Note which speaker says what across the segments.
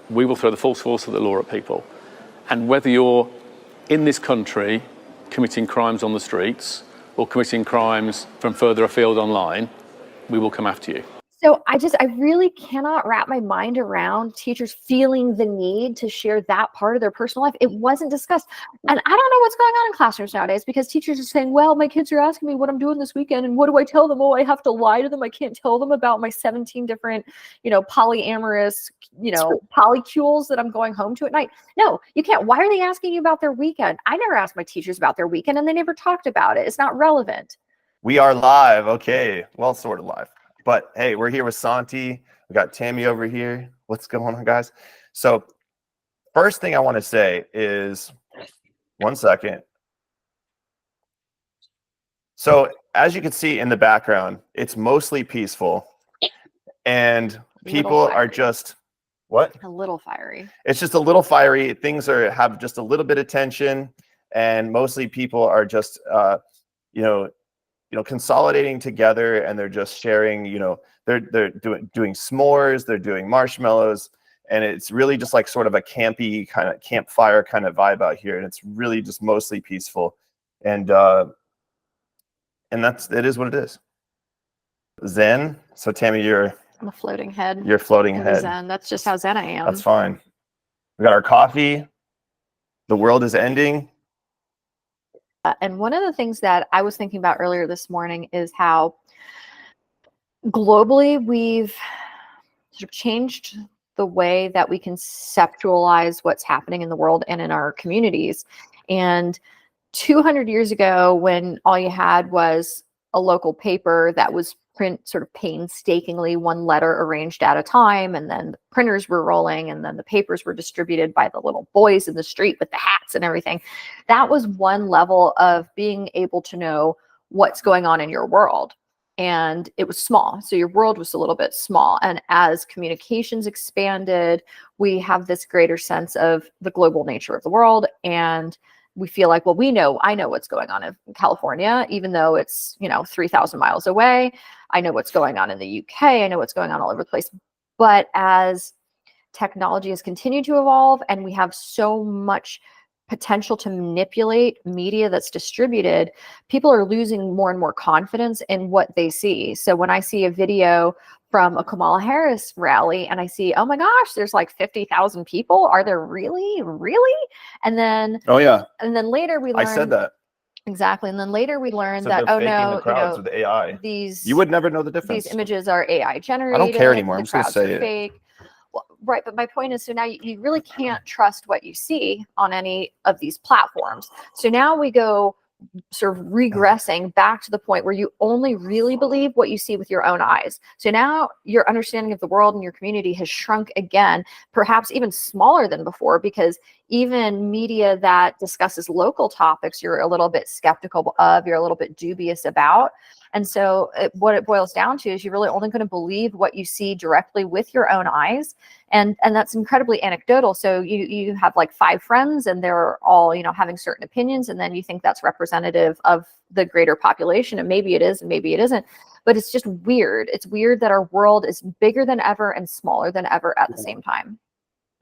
Speaker 1: we will throw the full force of the law at people. And whether you're in this country committing crimes on the streets or committing crimes from further afield online, we will come after you.
Speaker 2: So I really cannot wrap my mind around teachers feeling the need to share that part of their personal life. It wasn't discussed. And I don't know what's going on in classrooms nowadays, because teachers are saying, well, my kids are asking me what I'm doing this weekend. And what do I tell them? Oh, I have to lie to them. I can't tell them about my 17 different, polyamorous, polycules that I'm going home to at night. No, you can't. Why are they asking you about their weekend? I never asked my teachers about their weekend, and they never talked about it. It's not relevant.
Speaker 3: We are live. Okay. Well, sort of live. But hey, we're here with Santi. We got Tammy over here. What's going on, guys? So first thing I want to say is, one second. So as you can see in the background, it's mostly peaceful. And people are just, what?
Speaker 2: A little fiery.
Speaker 3: It's just a little fiery. Things have just a little bit of tension. And mostly people are just, consolidating together, and they're just sharing, they're doing s'mores, they're doing marshmallows, and it's really just like sort of a campy kind of campfire kind of vibe out here, and it's really just mostly peaceful, and it is what it is. Zen. So Tammy,
Speaker 2: I'm a floating head.
Speaker 3: You're floating head.
Speaker 2: Zen. That's just how Zen I am.
Speaker 3: That's fine. We got our coffee. The world is ending.
Speaker 2: And one of the things that I was thinking about earlier this morning is how globally we've sort of changed the way that we conceptualize what's happening in the world and in our communities. And 200 years ago, when all you had was a local paper that was print sort of painstakingly, one letter arranged at a time, and then the printers were rolling, and then the papers were distributed by the little boys in the street with the hats and everything. That was one level of being able to know what's going on in your world. And it was small. So your world was a little bit small. And as communications expanded, we have this greater sense of the global nature of the world. And we feel like, well, I know what's going on in California, even though it's, 3,000 miles away. I know what's going on in the UK. I know what's going on all over the place. But as technology has continued to evolve, and we have so much potential to manipulate media that's distributed, people are losing more and more confidence in what they see. So when I see a video from a Kamala Harris rally and I see, oh my gosh, there's like 50,000 people. Are there really? And then,
Speaker 3: oh yeah.
Speaker 2: And then later we learn.
Speaker 3: I said that.
Speaker 2: Exactly. And then later we learned
Speaker 3: So
Speaker 2: that, oh no,
Speaker 3: the crowds with AI. You would never know the difference.
Speaker 2: These images are AI generated.
Speaker 3: I don't care anymore. I'm just going to say it.
Speaker 2: Fake. Well, right. But my point is, so now you really can't trust what you see on any of these platforms. So now we go sort of regressing back to the point where you only really believe what you see with your own eyes. So now your understanding of the world and your community has shrunk again, perhaps even smaller than before, because even media that discusses local topics, you're a little bit skeptical of, you're a little bit dubious about. And so what it boils down to is you're really only going to believe what you see directly with your own eyes. And that's incredibly anecdotal. So you have like 5 friends and they're all, having certain opinions. And then you think that's representative of the greater population. And maybe it is, and maybe it isn't. But it's just weird. It's weird that our world is bigger than ever and smaller than ever at the same time.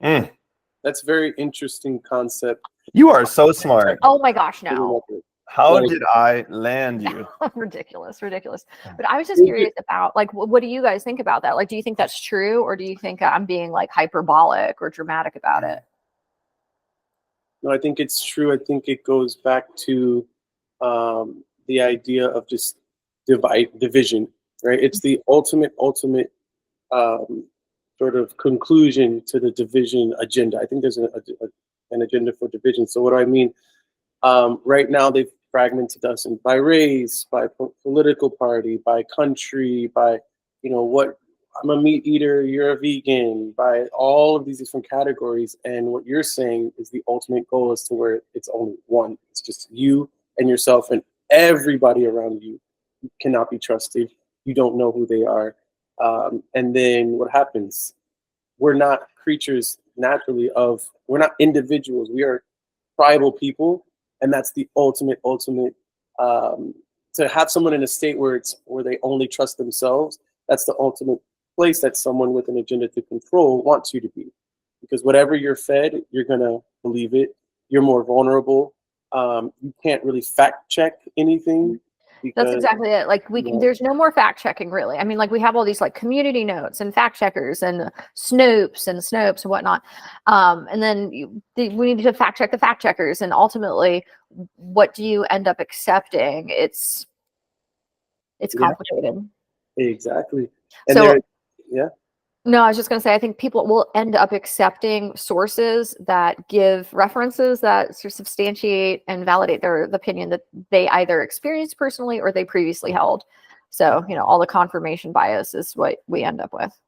Speaker 4: That's a very interesting concept.
Speaker 3: You are so smart.
Speaker 2: Oh my gosh, no.
Speaker 3: How did I land you?
Speaker 2: Ridiculous. But I was just curious about, like, what do you guys think about that? Like, do you think that's true, or do you think I'm being like hyperbolic or dramatic about it?
Speaker 4: No, I think it's true. I think it goes back to the idea of just division, right? It's the ultimate sort of conclusion to the division agenda. I think there's an agenda for division. So what do I mean? Right now, they've fragmented us by race, by political party, by country, by, what I'm a meat eater, you're a vegan, by all of these different categories. And what you're saying is the ultimate goal is to where it's only one. It's just you and yourself, and everybody around you cannot be trusted. You don't know who they are. And then what happens? We're not creatures naturally we're not individuals. We are tribal people. And that's the ultimate, to have someone in a state where they only trust themselves. That's the ultimate place that someone with an agenda to control wants you to be. because whatever you're fed, you're gonna believe it. You're more vulnerable. You can't really fact check anything.
Speaker 2: That's exactly it. Like there's no more fact checking really. I mean, like we have all these like community notes and fact checkers and Snopes and whatnot. And then we need to fact check the fact checkers. And ultimately, what do you end up accepting? It's complicated.
Speaker 4: Exactly. And
Speaker 2: so,
Speaker 4: yeah.
Speaker 2: No, I was just going to say, I think people will end up accepting sources that give references that substantiate and validate their opinion that they either experienced personally or they previously held. So, all the confirmation bias is what we end up with.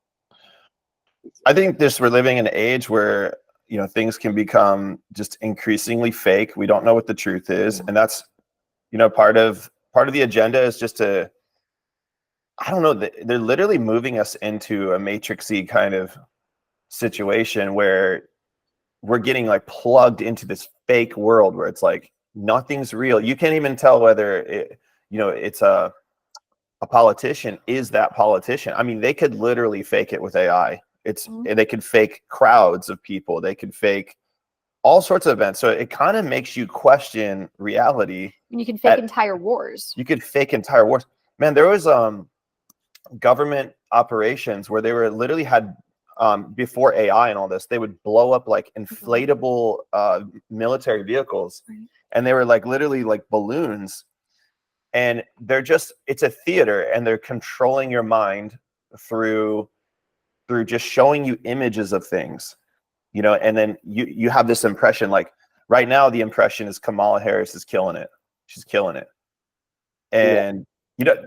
Speaker 3: I think we're living in an age where, things can become just increasingly fake. We don't know what the truth is. And that's, part of the agenda is just to, I don't know, they're literally moving us into a matrixy kind of situation where we're getting like plugged into this fake world where it's like nothing's real. You can't even tell whether it's a politician is that politician. I mean, they could literally fake it with AI. They could fake crowds of people. They could fake all sorts of events. So it kind of makes you question reality.
Speaker 2: You can fake entire wars.
Speaker 3: You could fake entire wars. Man, there was government operations where they were literally had before AI and all this, they would blow up like inflatable military vehicles, and they were like literally like balloons, and it's a theater, and they're controlling your mind through just showing you images of things, and then you have this impression. Like right now, the impression is Kamala Harris is killing it. She's killing it, and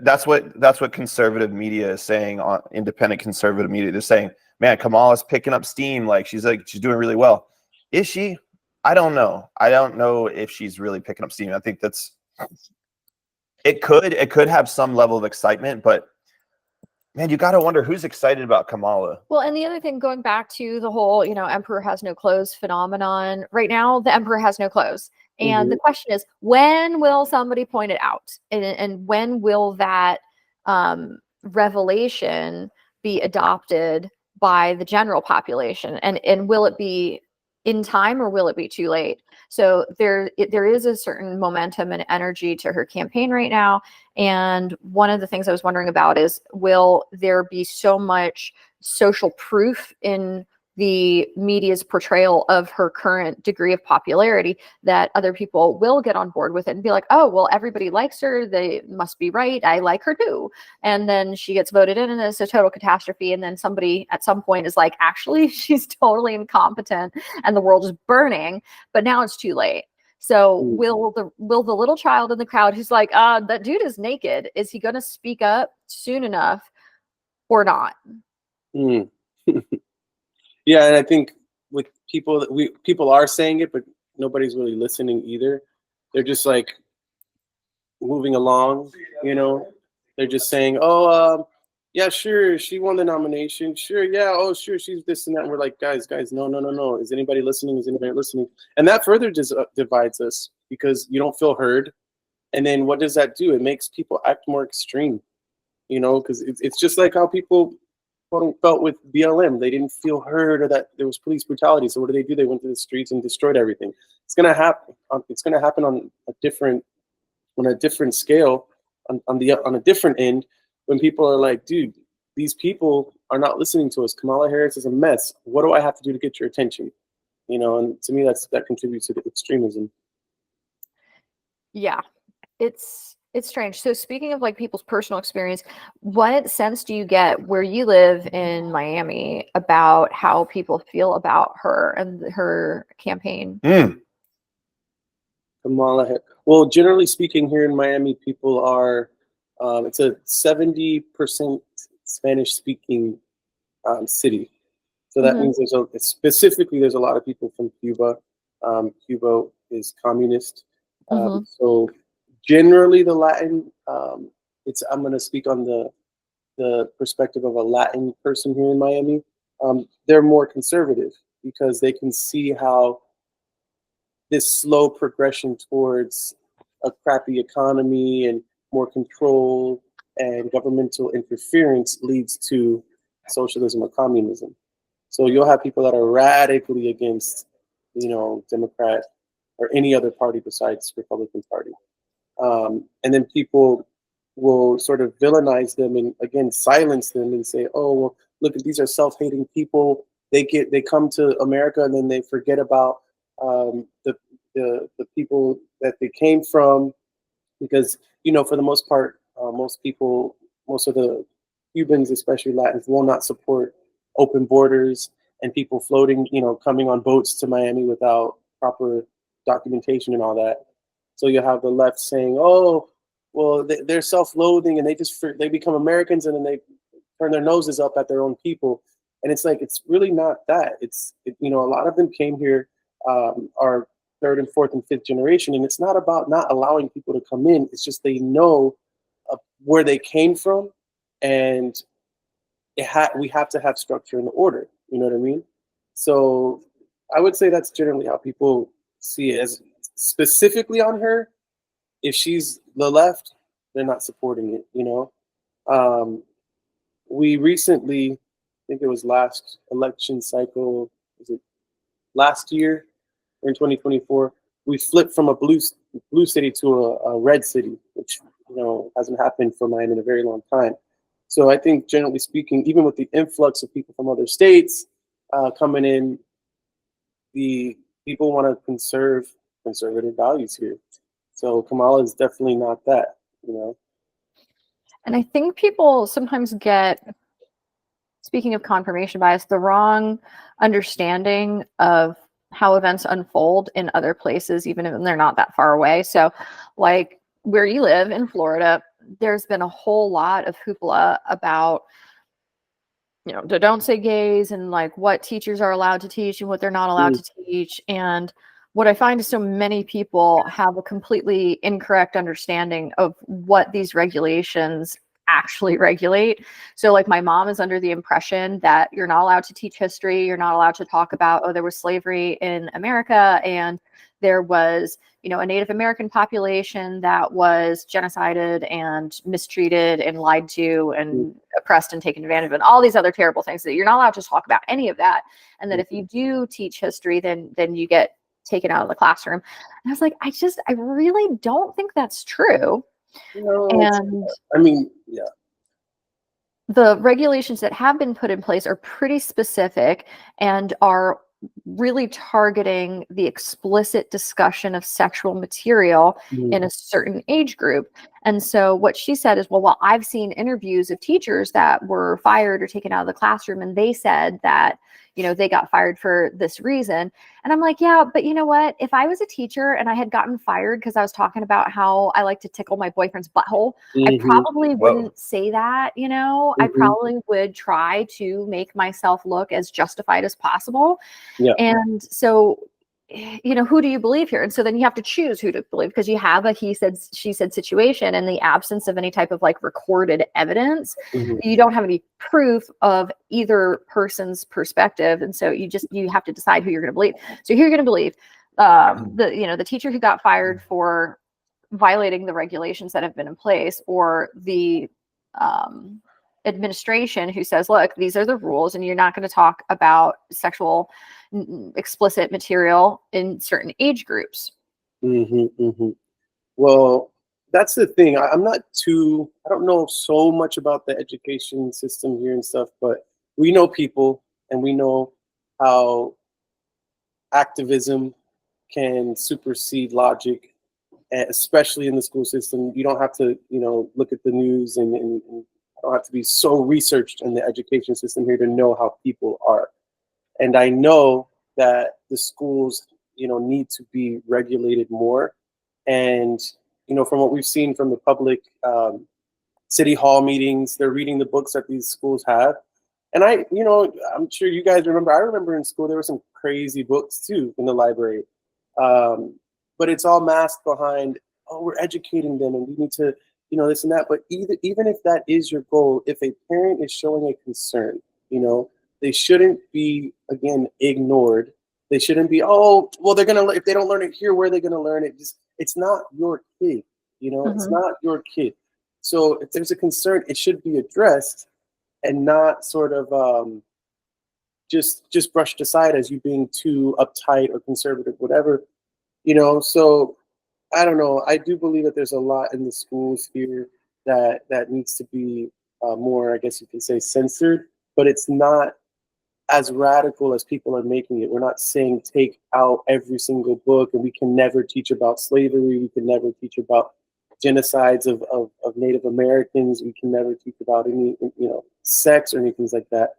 Speaker 3: that's what conservative media is saying, on independent conservative media. They're saying, man, Kamala's picking up steam. Like she's doing really well. Is she? I don't know. I don't know if she's really picking up steam. I think it could have some level of excitement, but man, you got to wonder who's excited about Kamala.
Speaker 2: Well, and the other thing, going back to the whole, emperor has no clothes phenomenon, right now, the emperor has no clothes. And the question is, when will somebody point it out? And when will that revelation be adopted by the general population? And will it be in time or will it be too late? So there is a certain momentum and energy to her campaign right now. And one of the things I was wondering about is, will there be so much social proof in the media's portrayal of her current degree of popularity that other people will get on board with it and be like, oh, well, everybody likes her. They must be right. I like her too. And then she gets voted in and it's a total catastrophe. And then somebody at some point is like, actually, she's totally incompetent and the world is burning, but now it's too late. So will the little child in the crowd who's like, that dude is naked, is he going to speak up soon enough or not?
Speaker 4: Yeah, and I think with people people are saying it, but nobody's really listening either. They're just like moving along, They're just saying, "Oh, yeah, sure, she won the nomination. Sure, yeah, oh, sure, she's this and that." And we're like, guys, no. Is anybody listening? Is anybody listening? And that further divides us because you don't feel heard. And then what does that do? It makes people act more extreme, because it's just like how people felt with BLM. They didn't feel heard, or that there was police brutality. So what do? They went to the streets and destroyed everything. It's gonna happen. It's gonna happen on a different scale, on a different end, when people are like, dude, these people are not listening to us. Kamala Harris is a mess. What do I have to do to get your attention? And to me, that contributes to the extremism.
Speaker 2: Yeah, it's strange. So speaking of like people's personal experience, what sense do you get where you live in Miami about how people feel about her and her campaign?
Speaker 4: Kamala Harris. Well, generally speaking, here in Miami, people are, it's a 70% Spanish-speaking city. So that means there's a lot of people from Cuba. Cuba is communist. So generally the Latin, I'm going to speak on the perspective of a Latin person here in Miami. They're more conservative because they can see how this slow progression towards a crappy economy and more control and governmental interference leads to socialism or communism. So you'll have people that are radically against, Democrat or any other party besides Republican Party. And then people will sort of villainize them and again silence them and say, "Oh, well, look, these are self-hating people. They come to America and then they forget about the people that they came from, because for the most part, most of the Cubans, especially Latins, will not support open borders and people floating, coming on boats to Miami without proper documentation and all that. So you have the left saying, "Oh, well, they're self-loathing and they become Americans and then they turn their noses up at their own people." And it's like, it's really not that. A lot of them came here, are third and fourth and fifth generation, and it's not about not allowing people to come in. It's just they know where they came from, and we have to have structure and order. You know what I mean? So I would say that's generally how people see it. As specifically on her, if she's the left, they're not supporting it. We recently, I think it was last election cycle, was it last year or in 2024, we flipped from a blue city to a red city, which hasn't happened for Miami in a very long time. So I think, generally speaking, even with the influx of people from other states coming in, the people want to conserve conservative values here. So Kamala is definitely not that.
Speaker 2: And I think people sometimes get, speaking of confirmation bias, the wrong understanding of how events unfold in other places, even if they're not that far away. So like where you live in Florida, there's been a whole lot of hoopla about, the Don't Say Gays and like what teachers are allowed to teach and what they're not allowed to teach. And what I find is so many people have a completely incorrect understanding of what these regulations actually regulate. So like my mom is under the impression that you're not allowed to teach history. You're not allowed to talk about, oh, there was slavery in America and there was, a Native American population that was genocided and mistreated and lied to and oppressed and taken advantage of, and all these other terrible things, that you're not allowed to talk about any of that. And that if you do teach history, then you get taken out of the classroom. And I was like, I really don't think that's true. And
Speaker 4: yeah.
Speaker 2: The regulations that have been put in place are pretty specific and are really targeting the explicit discussion of sexual material in a certain age group. And so what she said is, well, I've seen interviews of teachers that were fired or taken out of the classroom, and they said that, they got fired for this reason. And I'm like, yeah, but you know what? If I was a teacher and I had gotten fired because I was talking about how I like to tickle my boyfriend's butthole, I probably wouldn't say that, I probably would try to make myself look as justified as possible.
Speaker 4: Yeah.
Speaker 2: And so, who do you believe here? And so then you have to choose who to believe, because you have a he said, she said situation in the absence of any type of like recorded evidence. You don't have any proof of either person's perspective. And so you have to decide who you're going to believe. So who you're going to believe, the teacher who got fired for violating the regulations that have been in place, or the administration who says, look, these are the rules and you're not going to talk about sexual explicit material in certain age groups.
Speaker 4: Well, that's the thing. I don't know so much about the education system here and stuff, but we know people and we know how activism can supersede logic, especially in the school system. You don't have to, look at the news and don't have to be so researched in the education system here to know how people are. And I know that the schools, need to be regulated more. And, from what we've seen from the public city hall meetings, they're reading the books that these schools have. And I'm sure you guys remember, I remember in school, there were some crazy books too in the library. But it's all masked behind, oh, we're educating them and we need to, this and that. But even if that is your goal, if a parent is showing a concern, they shouldn't be, again, ignored. They shouldn't be, oh, well, if they don't learn it here, where are they going to learn it? It's not your kid, it's not your kid. So if there's a concern, it should be addressed and not sort of just brushed aside as you being too uptight or conservative, whatever, you know. So I don't know. I do believe that there's a lot in the schools here that needs to be more, I guess you can say, censored, but it's not as radical as people are making it. We're not saying take out every single book and we can never teach about slavery. We can never teach about genocides of Native Americans. We can never teach about any, you know, sex or anything like that.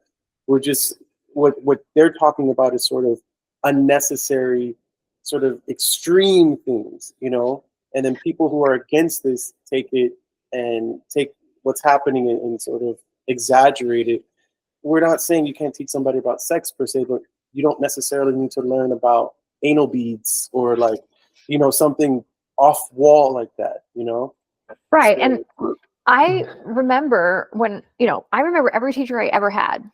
Speaker 4: We're just, what they're talking about is sort of unnecessary, sort of extreme things, you know, and then people who are against this take it and take what's happening and sort of exaggerate it. We're not saying you can't teach somebody about sex per se, but you don't necessarily need to learn about anal beads or, like, you know, something off wall like that, you know?
Speaker 2: Right.
Speaker 4: So,
Speaker 2: And I remember when, you know, I remember every teacher I ever had,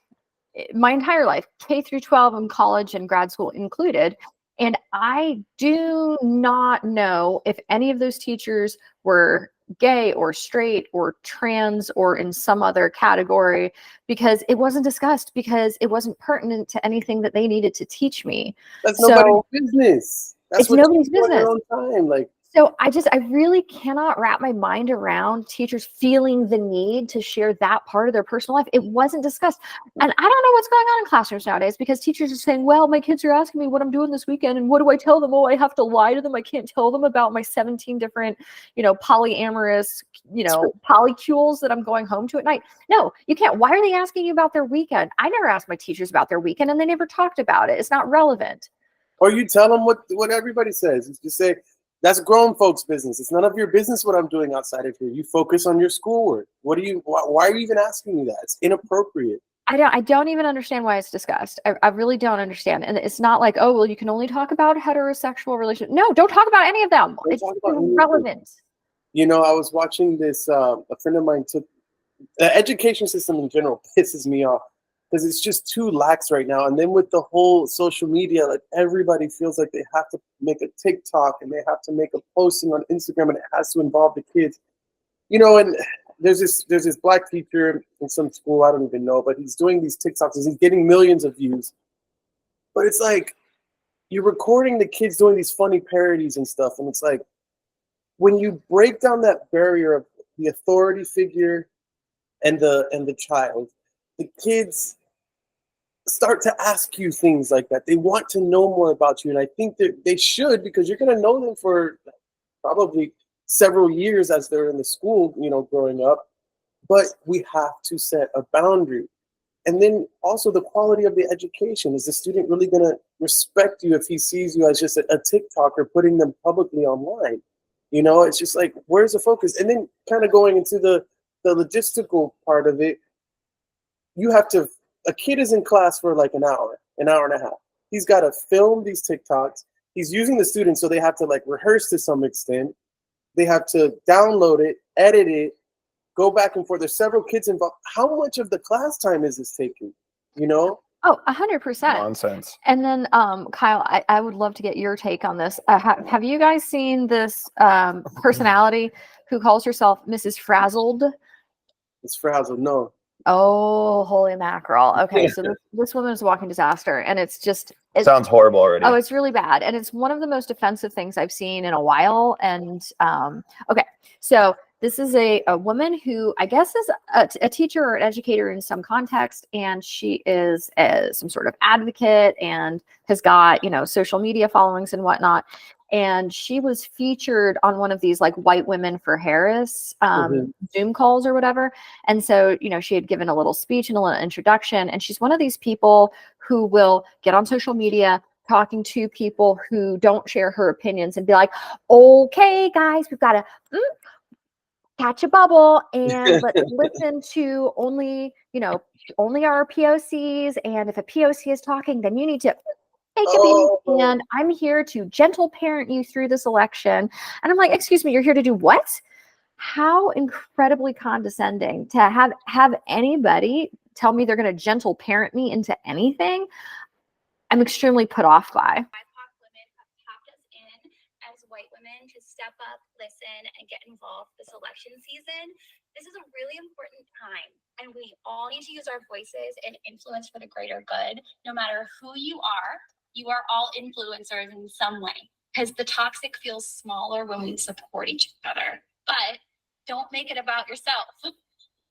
Speaker 2: my entire life, K through 12 and college and grad school included. And I do not know if any of those teachers were gay or straight or trans or in some other category, because it wasn't discussed, because it wasn't pertinent to anything that they needed to teach me.
Speaker 4: that's
Speaker 2: So
Speaker 4: nobody's business. That's
Speaker 2: it's
Speaker 4: what
Speaker 2: nobody's
Speaker 4: you do on
Speaker 2: business.
Speaker 4: your own time. Like,
Speaker 2: So I really cannot wrap my mind around teachers feeling the need to share that part of their personal life. It wasn't discussed. And I don't know what's going on in classrooms nowadays, because teachers are saying, well, my kids are asking me what I'm doing this weekend. And what do I tell them? Oh, I have to lie to them. I can't tell them about my 17 different, you know, polyamorous, you know, polycules that I'm going home to at night. No, you can't. Why are they asking you about their weekend? I never asked my teachers about their weekend, and they never talked about it. It's not relevant.
Speaker 4: or you tell them what everybody says. You just say, that's grown folks' business. It's none of your business what I'm doing outside of here. You focus on your schoolwork. Why are you even asking me that? It's inappropriate.
Speaker 2: I don't even understand why it's discussed. I really don't understand. And it's not like, oh, well, you can only talk about heterosexual relationships. No, don't talk about any of them.
Speaker 4: Don't
Speaker 2: It's
Speaker 4: talk about any of them.
Speaker 2: irrelevant.
Speaker 4: You know, I was watching this, a friend of mine took, the education system in general pisses me off because it's just too lax right now. And then with the whole social media, like, everybody feels like they have to make a TikTok and they have to make a posting on Instagram and it has to involve the kids. You know, and there's this black teacher in some school, I don't even know, but he's doing these TikToks and he's getting millions of views. But it's like, you're recording the kids doing these funny parodies and stuff, and it's like, when you break down that barrier of the authority figure and the child, the kids start to ask you things like that. They want to know more about you, and I think that they should, because you're going to know them for probably several years as they're in the school, you know, growing up. But we have to set a boundary. And then also the quality of the education. Is the student really going to respect you if he sees you as just a TikToker putting them publicly online? You know, it's just like, where's the focus? And then kind of going into the logistical part of it, you have to, a kid is in class for like an hour and a half. He's got to film these TikToks. He's using the students, so they have to like rehearse to some extent. They have to download it, edit it, go back and forth. There's several kids involved. How much of the class time is this taking? You know?
Speaker 2: Oh, 100%.
Speaker 3: Nonsense.
Speaker 2: And then, Kyle, I would love to get your take on this. Have you guys seen this personality who calls herself Mrs. Frazzled?
Speaker 4: It's frazzled. No.
Speaker 2: Oh, holy mackerel. Okay, so this woman is a walking disaster, and it's
Speaker 3: Sounds horrible already.
Speaker 2: Oh, it's really bad. And it's one of the most offensive things I've seen in a while. And okay, so this is a woman who I guess is a teacher or an educator in some context, and she is some sort of advocate and has got, you know, social media followings and whatnot. And she was featured on one of these like White Women for Harris Zoom calls or whatever. And so, you know, she had given a little speech and a little introduction. And she's one of these people who will get on social media talking to people who don't share her opinions and be like, okay, guys, we've got to catch a bubble and let's listen to only our POCs. And if a POC is talking, then you need to take a beat, and I'm here to gentle parent you through this election. And I'm like, excuse me, you're here to do what? How incredibly condescending to have anybody tell me they're going to gentle parent me into anything. I'm extremely put off by.
Speaker 5: BIPOC women have tapped us in as white women to step up, listen, and get involved this election season. This is a really important time, and we all need to use our voices and influence for the greater good. No matter who you are all influencers in some way, because the toxic feels smaller when we support each other. But don't make it about yourself.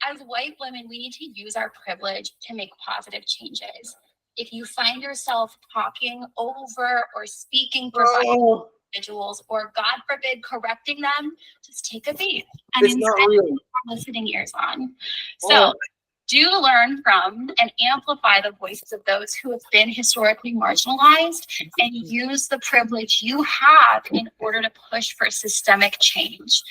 Speaker 5: As white women, we need to use our privilege to make positive changes. If you find yourself talking over or speaking for individuals, or God forbid, correcting them, just take a beat and
Speaker 4: It's not
Speaker 5: instead
Speaker 4: real.
Speaker 5: put listening ears on. So do learn from and amplify the voices of those who have been historically marginalized, and use the privilege you have in order to push for systemic change.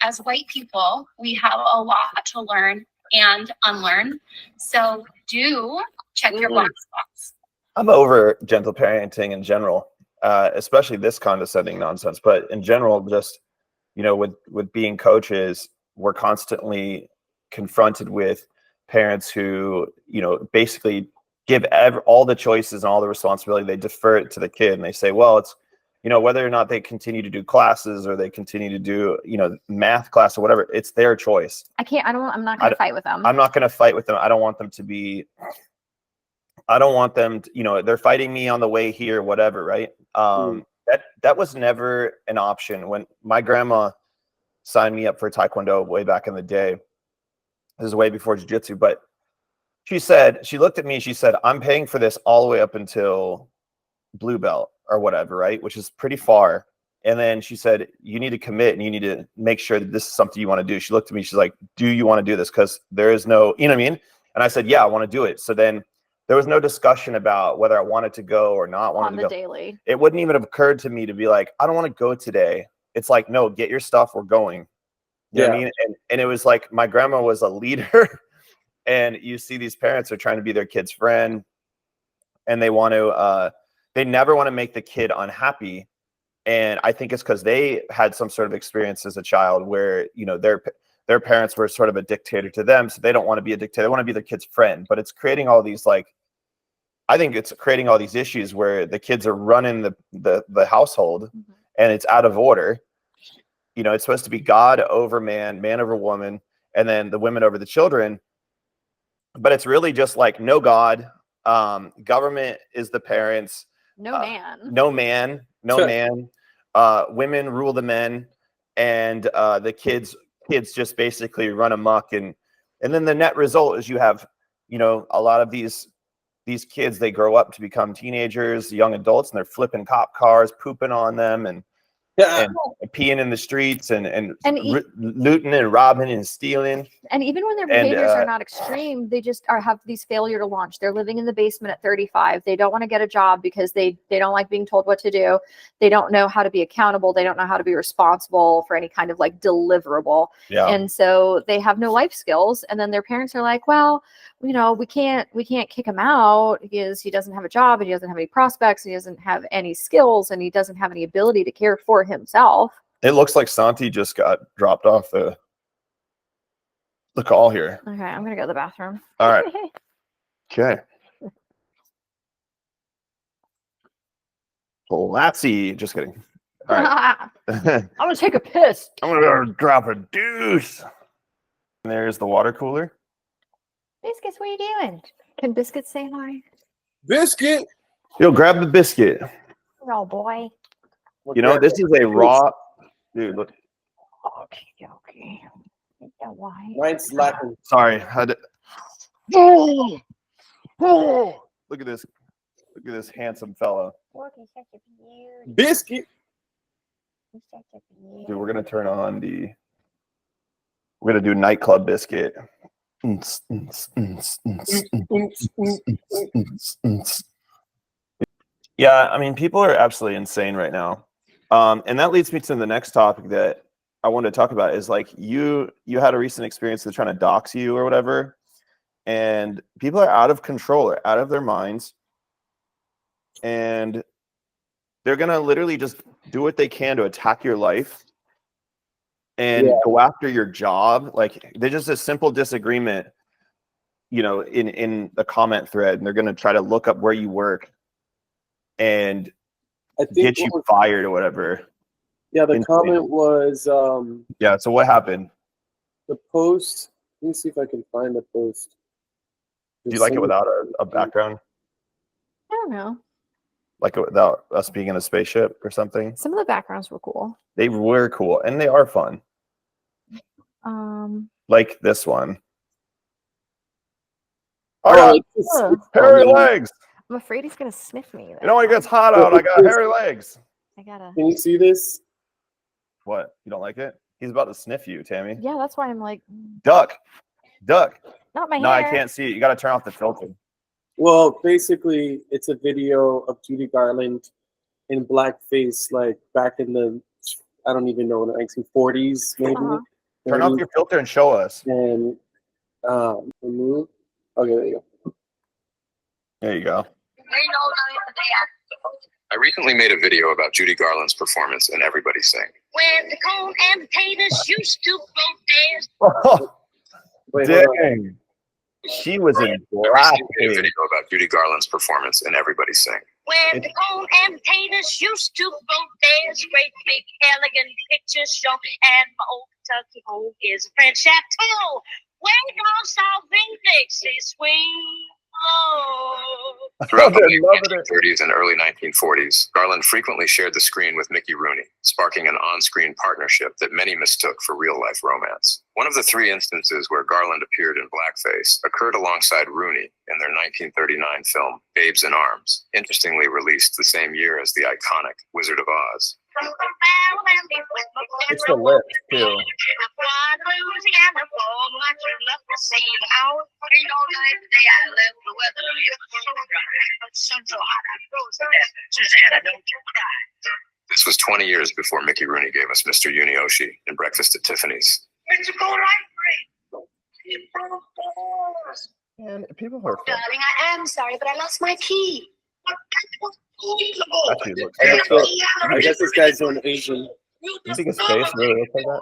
Speaker 5: As white people, we have a lot to learn and unlearn. So do check your blind spots.
Speaker 3: I'm over gentle parenting in general, especially this condescending nonsense. But in general, just, you know, with being coaches, we're constantly confronted with parents who, you know, basically give all the choices and all the responsibility. They defer it to the kid, and they say, well, it's, you know, whether or not they continue to do classes or they continue to do, you know, math class or whatever, it's their choice.
Speaker 2: I'm not going to fight with them.
Speaker 3: I'm not going to fight with them. I don't want them to, you know, they're fighting me on the way here, whatever. Right. That was never an option. When my grandma signed me up for Taekwondo way back in the day, this is way before jiu-jitsu, but she looked at me, she said, I'm paying for this all the way up until blue belt or whatever, right? Which is pretty far. And then she said, you need to commit and you need to make sure that this is something you want to do. She looked at me, she's like, do you want to do this? Because there is no, you know what I mean? And I said, yeah, I want to do it. So then there was no discussion about whether I wanted to go or not wanted to go.
Speaker 2: Daily.
Speaker 3: It wouldn't even have occurred to me to be like, I don't want to go today. It's like, no, get your stuff, we're going. You know what I mean? And it was like, my grandma was a leader. And you see these parents are trying to be their kid's friend, and they want to, they never want to make the kid unhappy. And I think it's because they had some sort of experience as a child where, you know, their parents were sort of a dictator to them. So they don't want to be a dictator. They want to be their kid's friend. But it's creating all these, like, I think it's creating all these issues where the kids are running the household, and it's out of order. You know, it's supposed to be God over man, man over woman, and then the women over the children. But it's really just like no God. Government is the parents.
Speaker 2: No man.
Speaker 3: No man. Women rule the men, and the kids just basically run amok. And then the net result is you have, you know, a lot of these kids, they grow up to become teenagers, young adults, and they're flipping cop cars, pooping on them, and peeing in the streets, and looting and robbing and stealing.
Speaker 2: And even when their behaviors are not extreme, they just have these failure to launch. They're living in the basement at 35. They don't want to get a job because they don't like being told what to do. They don't know how to be accountable. They don't know how to be responsible for any kind of like deliverable. Yeah. And so they have no life skills. And then their parents are like, well, you know, we can't kick him out because he doesn't have a job and he doesn't have any prospects. And he doesn't have any skills and he doesn't have any ability to care for himself.
Speaker 3: It looks like Santi just got dropped off the call here.
Speaker 2: Okay, I'm gonna go to the bathroom.
Speaker 3: All right. Okay. Lassie, just kidding. All right.
Speaker 2: I'm gonna take a piss.
Speaker 3: I'm gonna go drop a deuce. And there's the water cooler.
Speaker 2: Biscuits, what are you doing? Can Biscuit say hi?
Speaker 4: Biscuit.
Speaker 3: Yo, grab the biscuit.
Speaker 2: Oh boy.
Speaker 3: You know, this is a raw. Dude, look.
Speaker 2: Okay.
Speaker 4: Mine's slapping.
Speaker 3: Sorry. Oh, look at this. Look at this handsome fellow.
Speaker 4: Biscuit.
Speaker 3: Dude, we're gonna turn on we're gonna do nightclub biscuit. Yeah, I mean, people are absolutely insane right now. And that leads me to the next topic that I wanted to talk about is like you had a recent experience with trying to dox you or whatever, and people are out of control, or out of their minds, and they're gonna literally just do what they can to attack your life and go after your job. Like there's just a simple disagreement, you know, in the comment thread, and they're gonna try to look up where you work and get you fired or whatever.
Speaker 4: Yeah, the comment was
Speaker 3: yeah, so what happened?
Speaker 4: The post. Let me see if I can find the post.
Speaker 3: Do you like it without a background?
Speaker 2: I don't know.
Speaker 3: Like without us being in a spaceship or something?
Speaker 2: Some of the backgrounds were cool.
Speaker 3: They were cool, and they are fun. Like this one.
Speaker 4: Oh,
Speaker 3: hairy legs.
Speaker 2: I'm afraid he's gonna sniff me.
Speaker 3: You know when it gets hot out, I got hairy legs.
Speaker 4: Can you see this?
Speaker 3: What? You don't like it? He's about to sniff you, Tammy.
Speaker 2: Yeah, that's why I'm like,
Speaker 3: Duck.
Speaker 2: not my
Speaker 3: No,
Speaker 2: hair.
Speaker 3: I can't see it. You got to turn off the filter.
Speaker 4: Well, basically, it's a video of Judy Garland in blackface, like back in the, I don't even know, 1940s, maybe.
Speaker 3: Turn off your filter and show us.
Speaker 4: And remove. Okay, there you go.
Speaker 3: There you go.
Speaker 6: I recently made a video about Judy Garland's performance in Everybody Sing.
Speaker 5: When the corn and potatoes used to grow days.
Speaker 4: Wait,
Speaker 3: Dang. She was in
Speaker 6: I recently made a
Speaker 3: blackface.
Speaker 6: video about Judy Garland's performance in Everybody Sing.
Speaker 5: When the corn and potatoes used to grow days. Great big elegant picture show. And my old Kentucky home is a French chateau. When down south English sweet.
Speaker 6: Throughout the late 1930s and early 1940s, Garland frequently shared the screen with Mickey Rooney, sparking an on-screen partnership that many mistook for real-life romance. One of the 3 instances where Garland appeared in blackface occurred alongside Rooney in their 1939 film Babes in Arms, interestingly released the same year as the iconic Wizard of Oz.
Speaker 3: It's the lips, too.
Speaker 6: This was 20 years before Mickey Rooney gave us Mr. Unioshi in Breakfast at Tiffany's.
Speaker 3: And people are fun.
Speaker 5: Darling, I am sorry, but I lost my key.
Speaker 3: Actually, look,
Speaker 4: I guess this guy's doing Asian.
Speaker 3: you think his face really looks like that?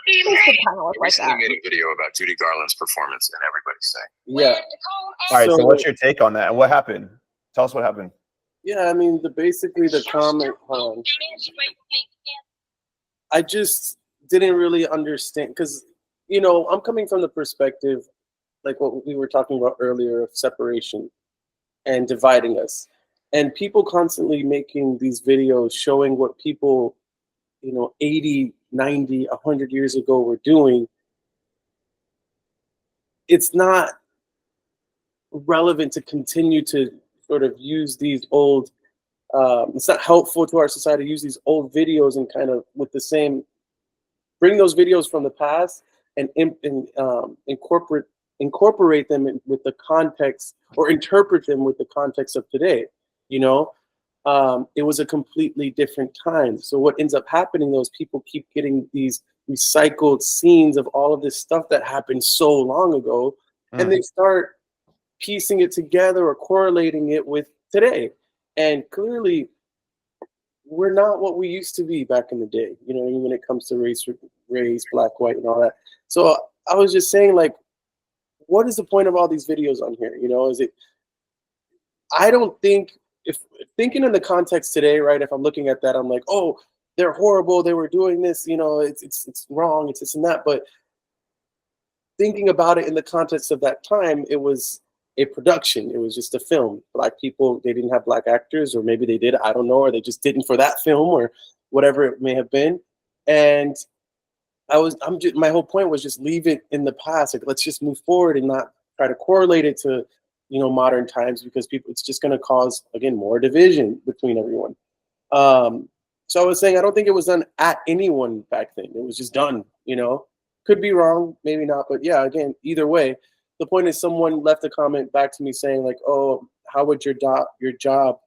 Speaker 2: He could kind of look
Speaker 6: I
Speaker 2: like
Speaker 6: recently
Speaker 2: that.
Speaker 6: made a video about Judy Garland's performance in Everybody Sing.
Speaker 4: Yeah.
Speaker 3: All right, so
Speaker 4: So-
Speaker 3: what's your take on that? What happened? Tell us what happened.
Speaker 4: Yeah, I mean, basically the comment. I just didn't really understand because, you know, I'm coming from the perspective, like what we were talking about earlier, of separation and dividing us. And people constantly making these videos showing what people, you know, 80, 90, 100 years ago were doing. It's not relevant to continue to sort of use these old, it's not helpful to our society to use these old videos and kind of with the same, bring those videos from the past and incorporate them with the context, or interpret them with the context of today. You know, it was a completely different time. So what ends up happening, those people keep getting these recycled scenes of all of this stuff that happened so long ago, and they start piecing it together or correlating it with today. And clearly, we're not what we used to be back in the day, you know, when it comes to race, black, white, and all that. So I was just saying, like, what is the point of all these videos on here? You know, I don't think, if thinking in the context today, right, if I'm looking at that, I'm like, oh, they're horrible, they were doing this, you know, it's wrong, it's this and that. But thinking about it in the context of that time, it was a production. It was just a film. Black people, they didn't have black actors, or maybe they did, I don't know, or they just didn't for that film, or whatever it may have been. And my whole point was just leave it in the past. Like, let's just move forward and not try to correlate it to, you know, modern times, because it's just going to cause, again, more division between everyone. So I was saying, I don't think it was done at anyone back then. It was just done, you know, could be wrong, maybe not, but yeah, again, either way, the point is someone left a comment back to me saying like, oh, how would your job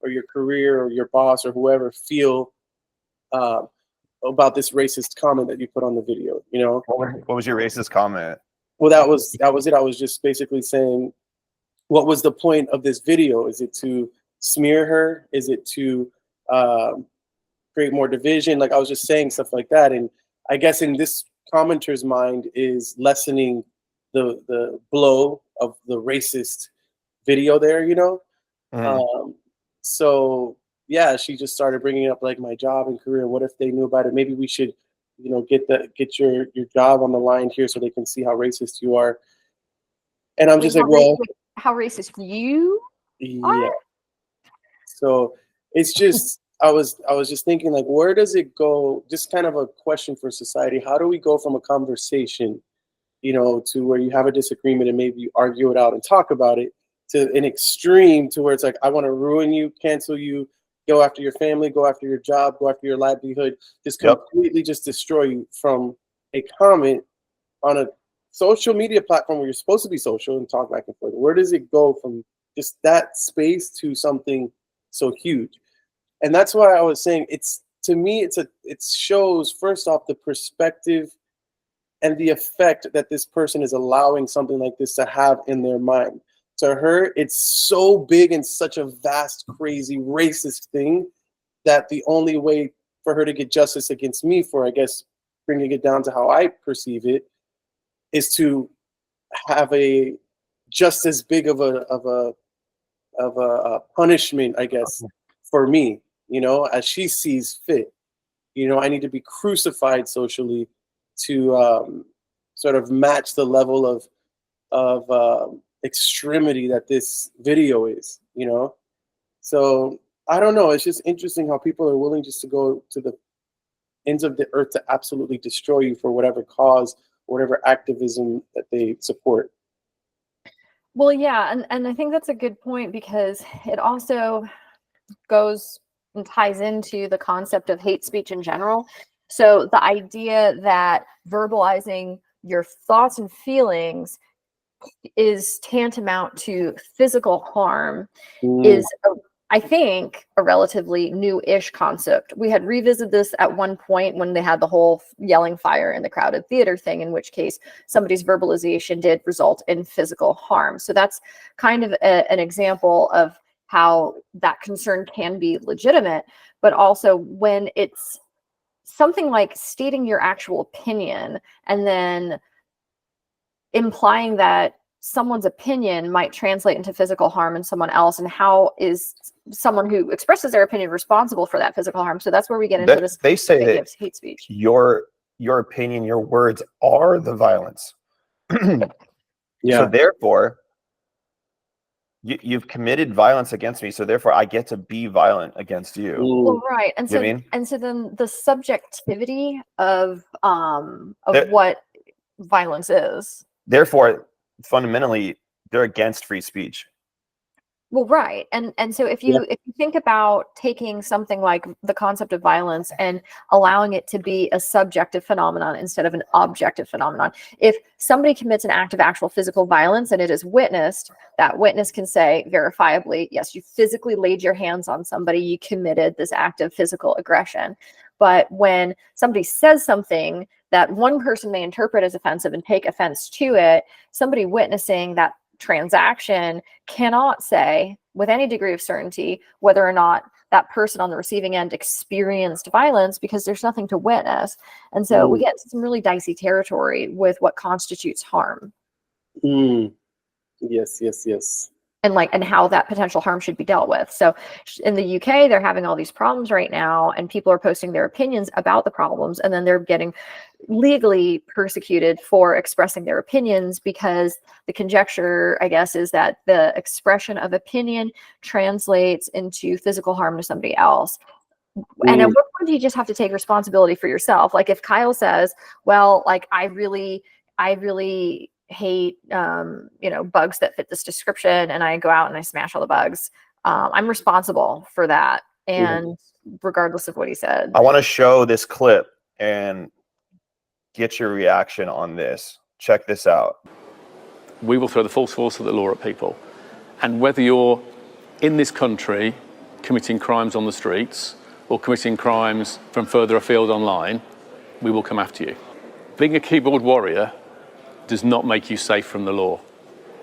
Speaker 4: or your career or your boss or whoever feel about this racist comment that you put on the video, you know?
Speaker 3: What was your racist comment?
Speaker 4: Well, that was it. I was just basically saying, what was the point of this video? Is it to smear her? Is it to create more division? Like, I was just saying stuff like that. And I guess in this commenter's mind is lessening the blow of the racist video there, you know? So yeah, she just started bringing up like my job and career. What if they knew about it? Maybe we should get your job on the line here so they can see how racist you are. And I'm
Speaker 2: Wait,
Speaker 4: just like, well,
Speaker 2: how racist you are?
Speaker 4: yeah. So it's just I was just thinking, like, where does it go? Just kind of a question for society. How do we go from a conversation, to where you have a disagreement and maybe you argue it out and talk about it, to an extreme to where it's like, I want to ruin you, cancel you, go after your family, go after your job, go after your livelihood, just completely just destroy you from a comment on a social media platform where you're supposed to be social and talk back and forth. Where does it go from just that space to something so huge? And that's why I was saying, to me it shows, first off, the perspective and the effect that this person is allowing something like this to have in their mind. To her, it's so big and such a vast, crazy, racist thing that the only way for her to get justice against me, for, I guess, bringing it down to how I perceive it, is to have a just as big of a punishment, I guess, for me, as she sees fit. I need to be crucified socially to sort of match the level of extremity that this video is. So I don't know. It's just interesting how people are willing just to go to the ends of the earth to absolutely destroy you for whatever cause, whatever activism that they support.
Speaker 2: Well, yeah, and I think that's a good point, because it also goes and ties into the concept of hate speech in general. So the idea that verbalizing your thoughts and feelings is tantamount to physical harm is, I think, a relatively new-ish concept. We had revisited this at one point when they had the whole yelling fire in the crowded theater thing, in which case somebody's verbalization did result in physical harm. So that's kind of an example of how that concern can be legitimate, but also when it's something like stating your actual opinion and then implying that someone's opinion might translate into physical harm in someone else, and how is someone who expresses their opinion responsible for that physical harm? So that's where we get into this.
Speaker 3: They say that
Speaker 2: hate speech.
Speaker 3: Your opinion, your words are the violence.
Speaker 4: Yeah.
Speaker 3: So therefore, you've committed violence against me. So therefore, I get to be violent against you.
Speaker 2: Well, right, and so and so then the subjectivity of what violence is.
Speaker 3: Therefore, fundamentally, they're against free speech.
Speaker 2: Well, right, and so if you think about taking something like the concept of violence and allowing it to be a subjective phenomenon instead of an objective phenomenon, if somebody commits an act of actual physical violence and it is witnessed, that witness can say verifiably, yes, you physically laid your hands on somebody, you committed this act of physical aggression. But when somebody says something that one person may interpret as offensive and take offense to it, somebody witnessing that transaction cannot say with any degree of certainty whether or not that person on the receiving end experienced violence, because there's nothing to witness. And so we get into some really dicey territory with what constitutes harm.
Speaker 4: Yes.
Speaker 2: And how that potential harm should be dealt with. So in the UK, they're having all these problems right now, and people are posting their opinions about the problems, and then they're getting legally persecuted for expressing their opinions, because the conjecture, I guess, is that the expression of opinion translates into physical harm to somebody else. And at what point do you just have to take responsibility for yourself? Like if Kyle says, well, like I really hate bugs that fit this description, and I go out and I smash all the bugs, I'm responsible for that, and regardless of what he said.
Speaker 3: I want to show this clip and get your reaction on this. Check this out.
Speaker 1: We will throw the full force of the law at people, and whether you're in this country committing crimes on the streets or committing crimes from further afield online, we will come after you. Being a keyboard warrior does not make you safe from the law.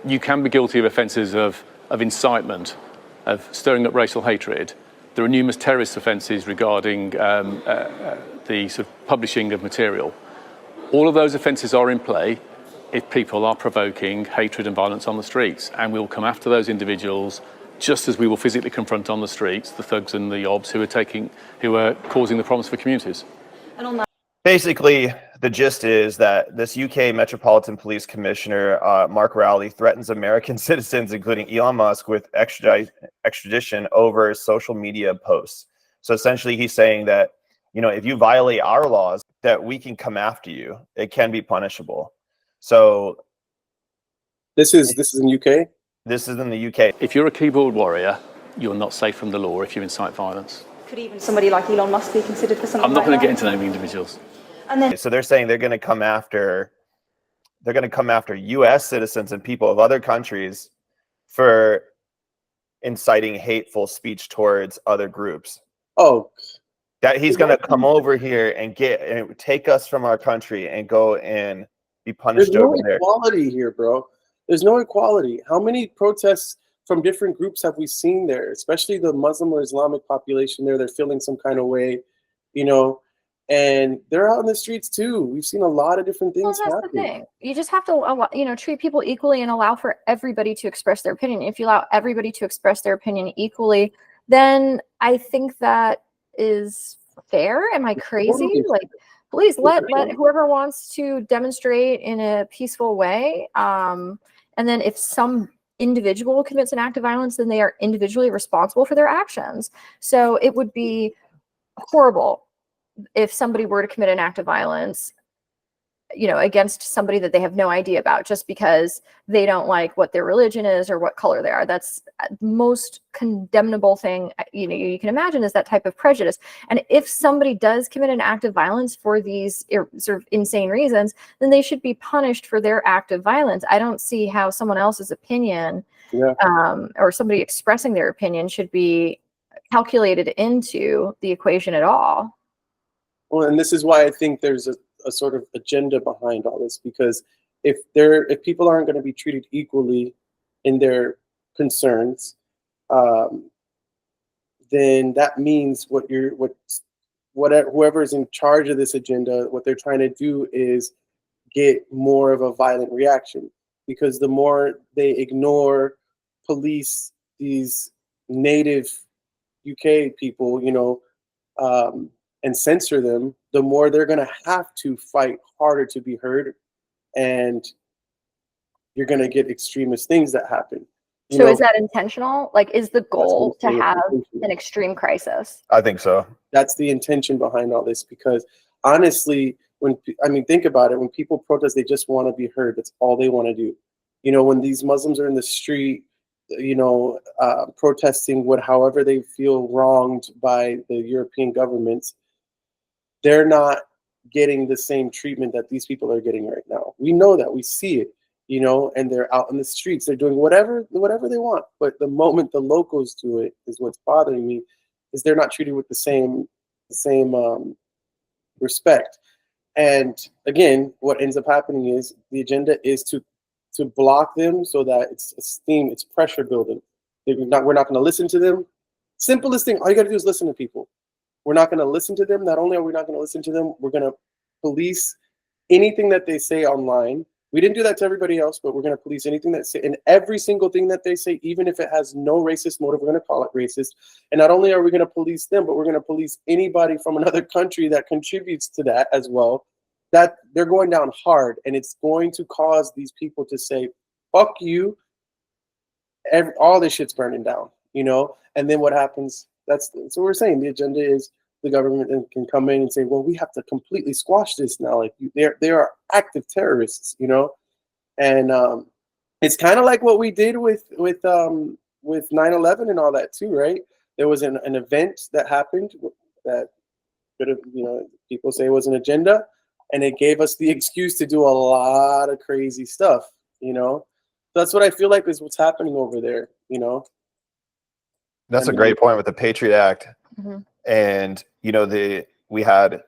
Speaker 1: You can be guilty of offences of incitement, of stirring up racial hatred. There are numerous terrorist offences regarding the sort of publishing of material. All of those offences are in play if people are provoking hatred and violence on the streets, and we will come after those individuals just as we will physically confront on the streets the thugs and the obs who are causing the problems for communities.
Speaker 2: And on that
Speaker 3: Basically, the gist is that this UK Metropolitan Police Commissioner, Mark Rowley, threatens American citizens, including Elon Musk, with extradition over social media posts. So essentially, he's saying that, you know, if you violate our laws, that we can come after you. It can be punishable. So
Speaker 4: This is in UK.
Speaker 3: this is in the UK.
Speaker 1: If you're a keyboard warrior, you're not safe from the law if you incite violence.
Speaker 7: Could even somebody like Elon Musk be considered for something
Speaker 1: I'm not
Speaker 7: like
Speaker 1: going to
Speaker 7: that?
Speaker 1: get into naming individuals.
Speaker 7: And then
Speaker 3: So they're saying they're going to come after US citizens and people of other countries for inciting hateful speech towards other groups.
Speaker 4: Oh,
Speaker 3: That he's going to come over here and take us from our country and go and be punished
Speaker 4: there's no
Speaker 3: over there.
Speaker 4: equality here, bro. There's no equality. How many protests from different groups have we seen there? Especially the Muslim or Islamic population there. They're feeling some kind of way, you know, and they're out in the streets too. We've seen a lot of different things
Speaker 2: Well, that's
Speaker 4: happen.
Speaker 2: the thing. You just have to, treat people equally and allow for everybody to express their opinion. If you allow everybody to express their opinion equally, then I think that is fair. Am I crazy? Like, please let whoever wants to demonstrate in a peaceful way. And then if some individual commits an act of violence, then they are individually responsible for their actions. So it would be horrible if somebody were to commit an act of violence, against somebody that they have no idea about just because they don't like what their religion is or what color they are. That's the most condemnable thing, you can imagine, is that type of prejudice. And if somebody does commit an act of violence for these sort of insane reasons, then they should be punished for their act of violence. I don't see how someone else's opinion or somebody expressing their opinion should be calculated into the equation at all.
Speaker 4: Well, and this is why I think there's a sort of agenda behind all this, because if people aren't going to be treated equally in their concerns, then that means whoever's in charge of this agenda, what they're trying to do is get more of a violent reaction, because the more they ignore, police these native UK people, and censor them, the more they're going to have to fight harder to be heard, and you're going to get extremist things that happen.
Speaker 2: So is that intentional? Like, is the goal to have an extreme crisis?
Speaker 3: I think so.
Speaker 4: That's the intention behind all this, because honestly, think about it. When people protest, they just want to be heard. That's all they want to do. When these Muslims are in the street, protesting however they feel wronged by the European governments, they're not getting the same treatment that these people are getting right now. We know that, we see it, and they're out in the streets. They're doing whatever they want. But the moment the locals do it is what's bothering me, is they're not treated with the same respect. And again, what ends up happening is the agenda is to block them so that it's pressure building. We're not going to listen to them. Simplest thing, all you got to do is listen to people. We're not going to listen to them. Not only are we not going to listen to them, we're going to police anything that they say online. We didn't do that to everybody else, but we're going to police anything that say, and every single thing that they say, even if it has no racist motive, we're going to call it racist. And not only are we going to police them, but we're going to police anybody from another country that contributes to that as well. That they're going down hard, and it's going to cause these people to say, "Fuck you." All this shit's burning down, And then what happens? That's what we're saying. The agenda is the government can come in and say, "Well, we have to completely squash this now. Like they are active terrorists, And it's kind of like what we did with 9/11 and all that too, right? There was an event that happened that could have, people say it was an agenda, and it gave us the excuse to do a lot of crazy stuff, That's what I feel like is what's happening over there,
Speaker 3: That's a great point with the Patriot Act.
Speaker 2: Mm-hmm.
Speaker 3: And, we had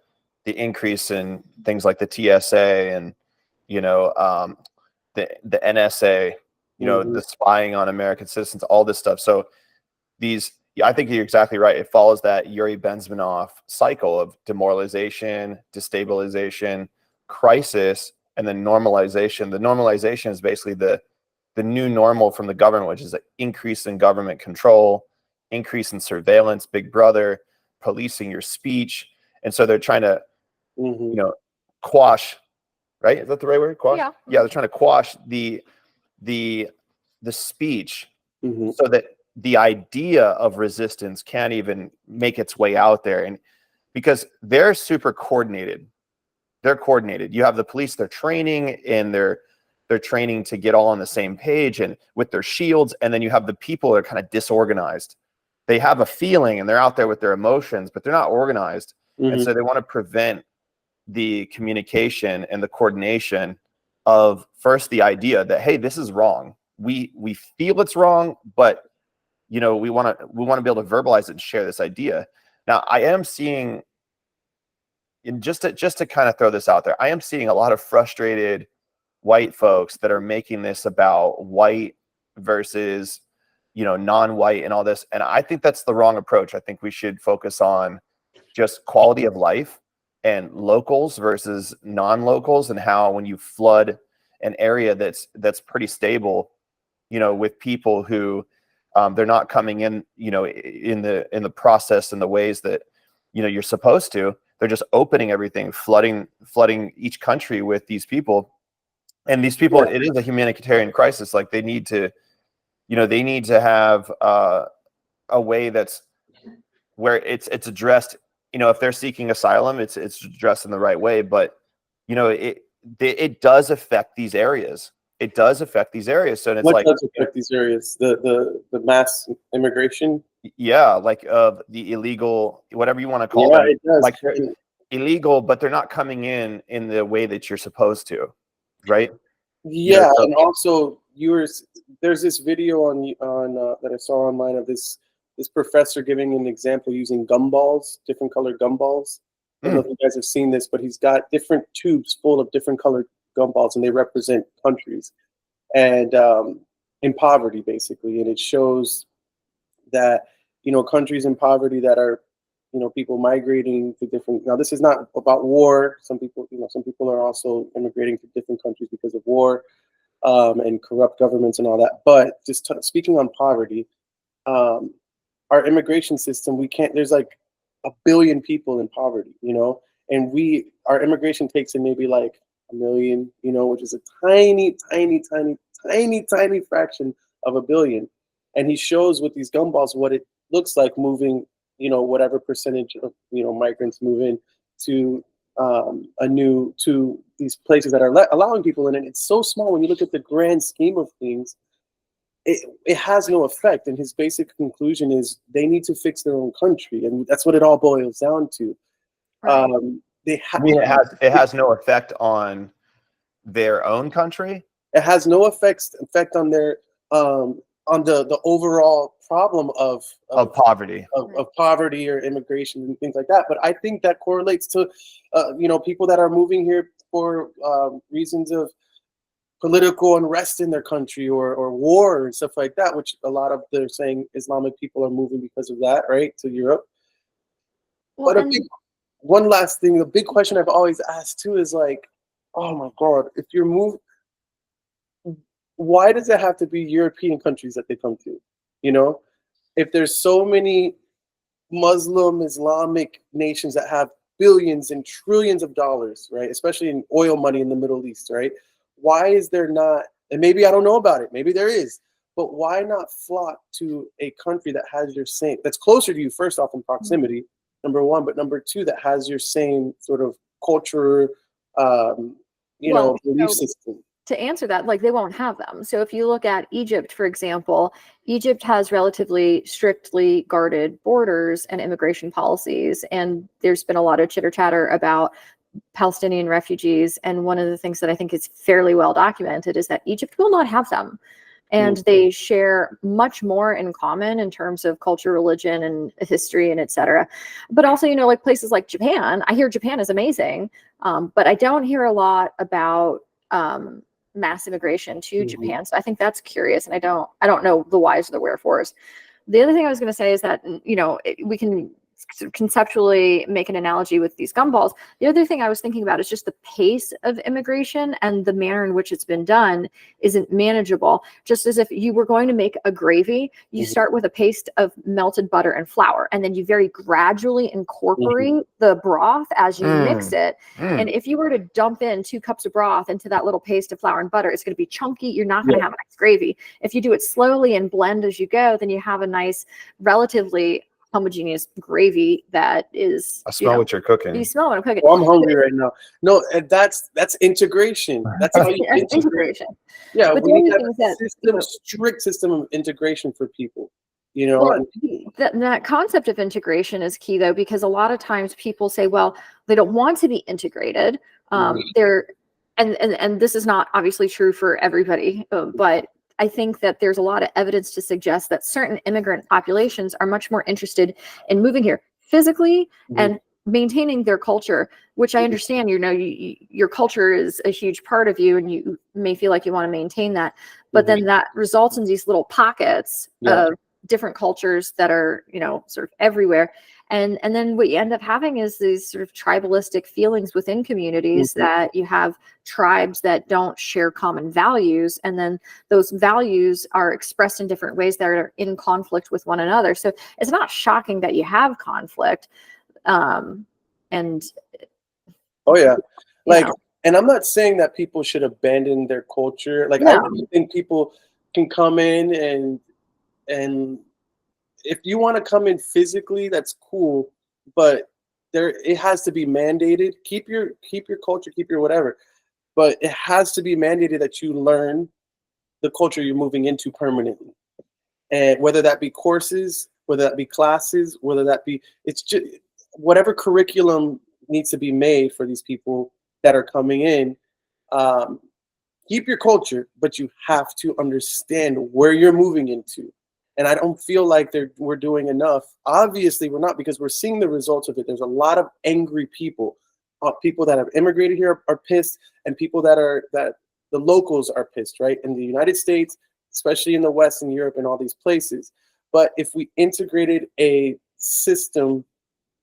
Speaker 3: the increase in things like the TSA and, the NSA, the spying on American citizens, all this stuff. So I think you're exactly right. It follows that Yuri Bezmenov cycle of demoralization, destabilization, crisis, and then normalization. The normalization is basically the new normal from the government, which is an increase in government control, increase in surveillance, big brother, policing your speech. And so they're trying to you know, quash, right? Is that the right word? Quash?
Speaker 2: Yeah.
Speaker 3: Yeah, they're trying to quash the speech so that the idea of resistance can't even make its way out there. And because they're super coordinated. They're coordinated. You have the police, they're training, and they're training to get all on the same page and with their shields. And then you have the people that are kind of disorganized. They have a feeling and they're out there with their emotions, but they're not organized. And so they want to prevent the communication and the coordination of first the idea that, hey, this is wrong. We feel it's wrong, but you know, we want to be able to verbalize it and share this idea. Now, I am seeing, and just to kind of throw this out there, I am seeing a lot of frustrated white folks that are making this about white versus, you know, non-white and all this. And I think that's the wrong approach. I think we should focus on just quality of life and locals versus non-locals, and how when you flood an area that's pretty stable, you know, with people who they're not coming in, you know, in the process and the ways that, you know, you're supposed to. They're just opening everything, flooding each country with these people. And these people, it is a humanitarian crisis. Like they need to, you know, they need to have a way that's where it's addressed. You know, if they're seeking asylum, it's addressed in the right way. But you know, it does affect these areas. It does affect these areas. So it's
Speaker 4: what
Speaker 3: like,
Speaker 4: does affect these areas? The mass immigration.
Speaker 3: Yeah, like the illegal, whatever you want to call them.
Speaker 4: It does.
Speaker 3: Like they're illegal, but they're not coming in the way that you're supposed to, right?
Speaker 4: Yeah,
Speaker 3: you know, so,
Speaker 4: and also there's this video on that I saw online of this professor giving an example using gumballs, different colored gumballs. I don't know if you guys have seen this, but he's got different tubes full of different colored gumballs, and they represent countries and in poverty basically, and it shows that, you know, countries in poverty that are, you know, people migrating to different. Now, this is not about war. Some people are also immigrating to different countries because of war and corrupt governments and all that. But just speaking on poverty, our immigration system, there's like 1 billion people in poverty, you know, and our immigration takes in maybe like 1 million, you know, which is a tiny fraction of 1 billion. And he shows with these gumballs what it looks like moving, you know, whatever percentage of, you know, migrants move in to to these places that are allowing people in. And it's so small when you look at the grand scheme of things. It has no effect. And his basic conclusion is they need to fix their own country, and that's what it all boils down to.
Speaker 2: Right.
Speaker 3: it has no effect on their own country.
Speaker 4: It has no effect on their on the overall problem of
Speaker 3: poverty
Speaker 4: of poverty or immigration and things like that. But I think that correlates to you know, people that are moving here for reasons of political unrest in their country or war and stuff like that, which a lot of they're saying Islamic people are moving because of that, right, to Europe.
Speaker 2: Well,
Speaker 4: But one last thing, the big question I've always asked too is like, oh my God, if you're moving, why does it have to be European countries that they come to? You know, if there's so many Muslim, Islamic nations that have billions and trillions of dollars, right? Especially in oil money in the Middle East, right? Why is there not, and maybe I don't know about it, maybe there is, but why not flock to a country that has your same, that's closer to you, first off in proximity, number one, but number two, that has your same sort of culture, you know, belief system?
Speaker 2: To answer that, like, they won't have them. So if you look at Egypt, for example, Egypt has relatively strictly guarded borders and immigration policies. And there's been a lot of chitter chatter about Palestinian refugees. And one of the things that I think is fairly well documented is that Egypt will not have them. And they share much more in common in terms of culture, religion, and history, and et cetera. But also, you know, like places like Japan, I hear Japan is amazing, but I don't hear a lot about mass immigration to Japan. So I think that's curious, and I don't know the whys or the wherefores. The other thing I was going to say is that, you know, we can conceptually make an analogy with these gumballs, the other thing I was thinking about is just the pace of immigration and the manner in which it's been done isn't manageable. Just as if you were going to make a gravy, you start with a paste of melted butter and flour, and then you very gradually incorporate the broth as you mix it. And if you were to dump in 2 cups of broth into that little paste of flour and butter, it's going to be chunky. You're not going to have a nice gravy. If you do it slowly and blend as you go, then you have a nice, relatively homogeneous gravy that is.
Speaker 3: I smell what you're cooking.
Speaker 2: You smell what I'm cooking.
Speaker 4: Well, I'm hungry right now. No, and that's integration. That's how you integrate.
Speaker 2: Integration.
Speaker 4: Yeah,
Speaker 2: But
Speaker 4: we
Speaker 2: the
Speaker 4: need
Speaker 2: other
Speaker 4: to
Speaker 2: thing
Speaker 4: have
Speaker 2: is
Speaker 4: a
Speaker 2: that,
Speaker 4: strict system of integration for people. You know,
Speaker 2: well, that concept of integration is key, though, because a lot of times people say, well, they don't want to be integrated. They're and this is not obviously true for everybody, but I think that there's a lot of evidence to suggest that certain immigrant populations are much more interested in moving here physically and maintaining their culture, which I understand, your culture is a huge part of you and you may feel like you want to maintain that, but then that results in these little pockets of different cultures that are, sort of everywhere. And then what you end up having is these sort of tribalistic feelings within communities that you have tribes that don't share common values. And then those values are expressed in different ways that are in conflict with one another. So it's not shocking that you have conflict. And
Speaker 4: and I'm not saying that people should abandon their culture. Like, I really think people can come in and if you want to come in physically, that's cool, but it has to be mandated. Keep your culture, keep your whatever, but it has to be mandated that you learn the culture you're moving into permanently. And whether that be courses, whether that be classes, whether that be, it's just whatever curriculum needs to be made for these people that are coming in. Keep your culture, but you have to understand where you're moving into. And I don't feel like we're doing enough. Obviously, we're not, because we're seeing the results of it. There's a lot of angry people. People that have immigrated here are pissed, and people that the locals are pissed, right? In the United States, especially in the West and Europe and all these places. But if we integrated a system,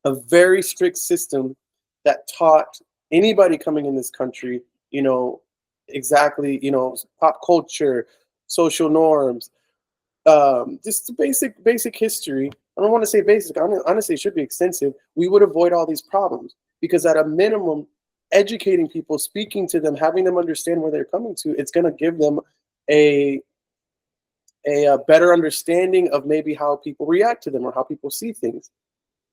Speaker 4: a very strict system that taught anybody coming in this country, exactly, pop culture, social norms, just basic history. I don't want to say basic. Honestly, it should be extensive. We would avoid all these problems, because at a minimum, educating people, speaking to them, having them understand where they're coming to, it's going to give them a better understanding of maybe how people react to them or how people see things.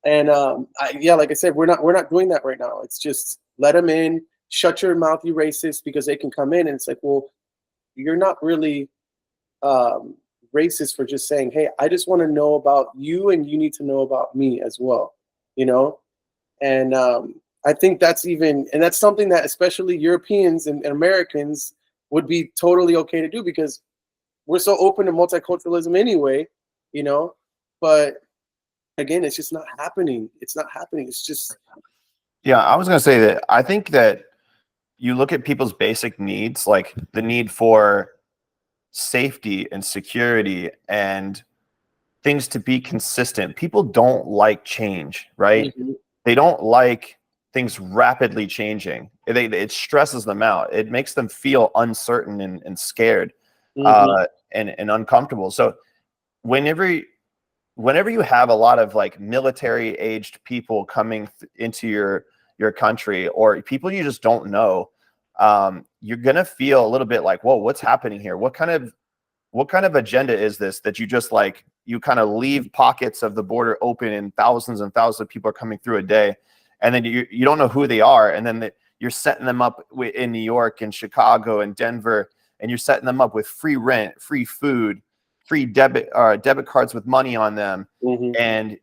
Speaker 4: And like I said, we're not doing that right now. It's just let them in, shut your mouth, you racist, because they can come in, and it's like, well, you're not really racist for just saying, hey, I just want to know about you and you need to know about me as well, and I think that's something that especially Europeans and Americans would be totally okay to do, because we're so open to multiculturalism anyway, but again, it's just not happening. It's just.
Speaker 3: Yeah, I was going to say that I think that you look at people's basic needs, like the need for safety and security and things to be consistent. People don't like change, right? They don't like things rapidly changing. It stresses them out. It makes them feel uncertain and scared and uncomfortable. So whenever you have a lot of like military aged people coming into your country, or people you just don't know, you're gonna feel a little bit like, whoa, what's happening here? What kind of agenda is this that you just like, you kind of leave pockets of the border open and thousands of people are coming through a day, and then you don't know who they are, and then you're setting them up in New York and Chicago and Denver, and you're setting them up with free rent, free food, free debit cards with money on them, and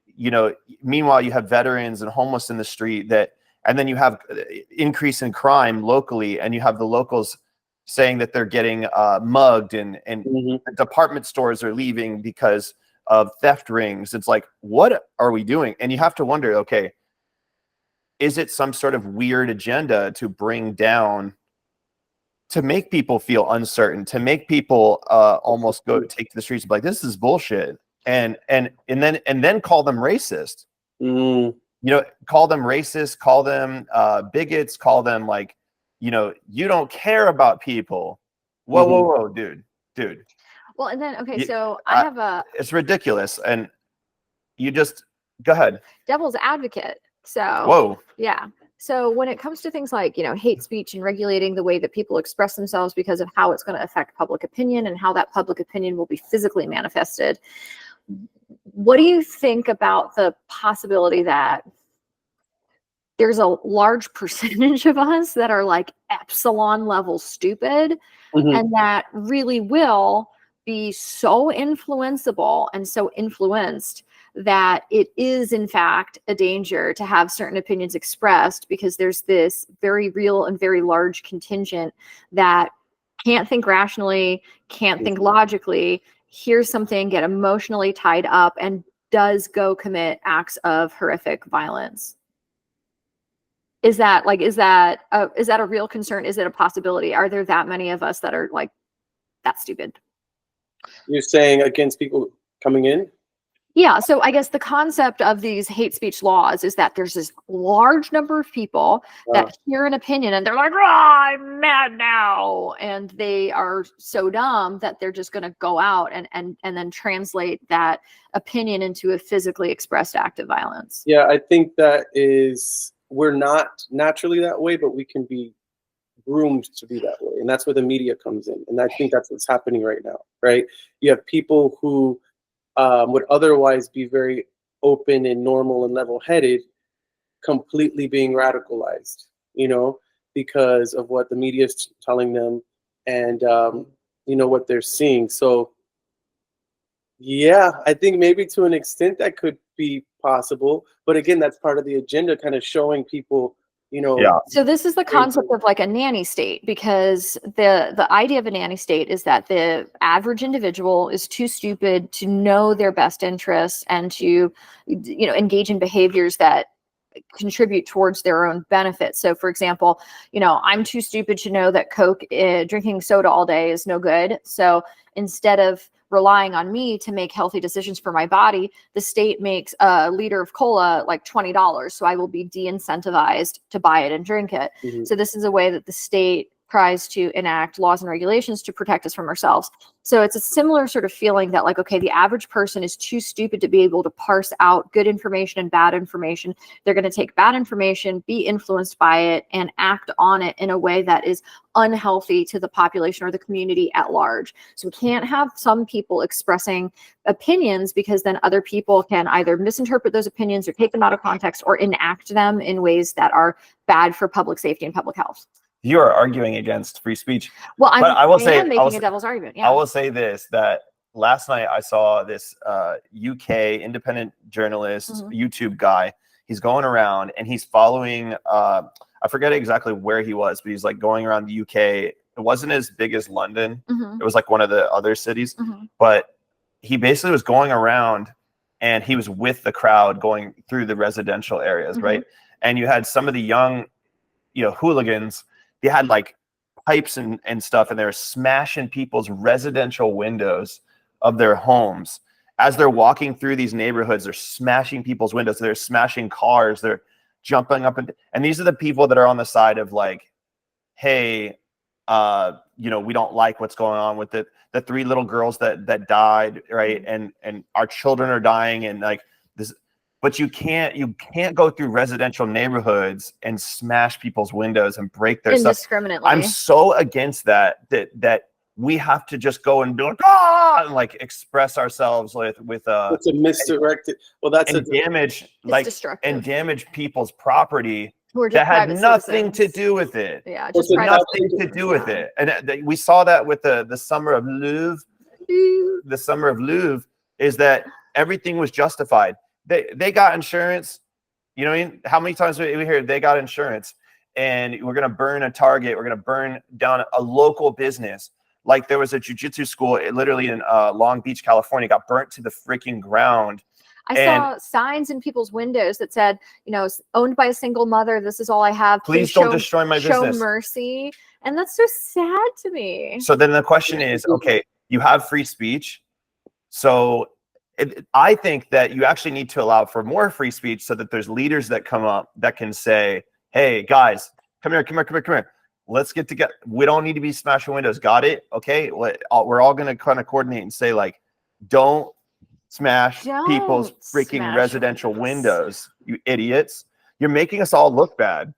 Speaker 3: meanwhile you have veterans and homeless in the street and then you have increase in crime locally, and you have the locals saying that they're getting mugged, and department stores are leaving because of theft rings. It's like, what are we doing? And you have to wonder, okay, is it some sort of weird agenda to bring down, to make people feel uncertain, to make people almost go take to the streets and be like, this is bullshit, and then call them racist? You know, call them racist, call them bigots, call them like, you know, you don't care about people. Whoa, whoa, dude.
Speaker 2: Well, and then, okay,
Speaker 3: You-
Speaker 2: so I have a
Speaker 3: It's ridiculous. And you just, go ahead.
Speaker 2: devil's advocate. So,
Speaker 3: Whoa.
Speaker 2: yeah. So when it comes to things like, you know, hate speech and regulating the way that people express themselves because of how it's going to affect public opinion and how that public opinion will be physically manifested, what do you think about the possibility that there's a large percentage of us that are like epsilon level stupid and that really will be so influenceable and so influenced that it is in fact a danger to have certain opinions expressed, because there's this very real and very large contingent that can't think rationally, can't think logically, hears something, get emotionally tied up, and does go commit acts of horrific violence? Is that a real concern? Is it a possibility? Are there that many of us that are like that stupid?
Speaker 4: You're saying against people coming in?
Speaker 2: Yeah, so I guess the concept of these hate speech laws is that there's this large number of people that hear an opinion and they're like, "Oh, I'm mad now," and they are so dumb that they're just going to go out and then translate that opinion into a physically expressed act of violence.
Speaker 4: Yeah, I think that is, we're not naturally that way, but we can be groomed to be that way, and that's where the media comes in. And I think that's what's happening right now, right? You have people who would otherwise be very open and normal and level-headed, completely being radicalized, you know, because of what the media is telling them and, you know, what they're seeing. So, yeah, I think maybe to an extent that could be possible. But again, that's part of the agenda, kind of showing people, you know.
Speaker 3: Yeah.
Speaker 2: So this is the concept of like a nanny state, because the idea of a nanny state is that the average individual is too stupid to know their best interests and to, you know, engage in behaviors that contribute towards their own benefit. So for example, you know, I'm too stupid to know that drinking soda all day is no good. So instead of relying on me to make healthy decisions for my body, the state makes a liter of cola like $20. So I will be de-incentivized to buy it and drink it. So this is a way that the state tries to enact laws and regulations to protect us from ourselves. So it's a similar sort of feeling that like, okay, the average person is too stupid to be able to parse out good information and bad information. They're going to take bad information, be influenced by it, and act on it in a way that is unhealthy to the population or the community at large. So we can't have some people expressing opinions, because then other people can either misinterpret those opinions or take them out of context or enact them in ways that are bad for public safety and public health.
Speaker 3: You are arguing against free speech.
Speaker 2: Well,
Speaker 3: I am
Speaker 2: making a devil's argument. Yeah.
Speaker 3: I will say this, that last night I saw this UK independent journalist, YouTube guy. He's going around and he's following, I forget exactly where he was, but he's like going around the UK. It wasn't as big as London. It was like one of the other cities, but he basically was going around and he was with the crowd going through the residential areas, right? And you had some of the young, you know, hooligans. They had like pipes and stuff, and they're smashing people's residential windows of their homes. As they're walking through these neighborhoods, they're smashing people's windows. They're smashing cars. They're jumping up. And these are the people that are on the side of like, hey, you know, we don't like what's going on with the 3 little girls that died, right? And our children are dying, and like this. But you can't go through residential neighborhoods and smash people's windows and break their stuff
Speaker 2: indiscriminately.
Speaker 3: I'm so against that we have to just go and be like, and like express ourselves with
Speaker 4: it's a misdirected. Well, that's
Speaker 3: and damage and damage people's property that had nothing to do with it.
Speaker 2: Yeah,
Speaker 3: just nothing to do with it. And we saw that with the summer of Louvre. The summer of Louvre is that everything was justified. They got insurance. You know, how many times we hear they got insurance, and we're going to burn a Target. We're going to burn down a local business. Like there was a jiu-jitsu school literally in Long Beach, California, got burnt to the freaking ground.
Speaker 2: I saw signs in people's windows that said, you know, owned by a single mother. This is all I have.
Speaker 3: Please don't destroy my business.
Speaker 2: Show mercy. And that's so sad to me.
Speaker 3: So then the question is, okay, you have free speech. So I think that you actually need to allow for more free speech so that there's leaders that come up that can say, hey, guys, come here. Let's get together. We don't need to be smashing windows. Got it? Okay. We're all going to kind of coordinate and say, like, don't smash people's freaking residential windows, you idiots. You're making us all look bad.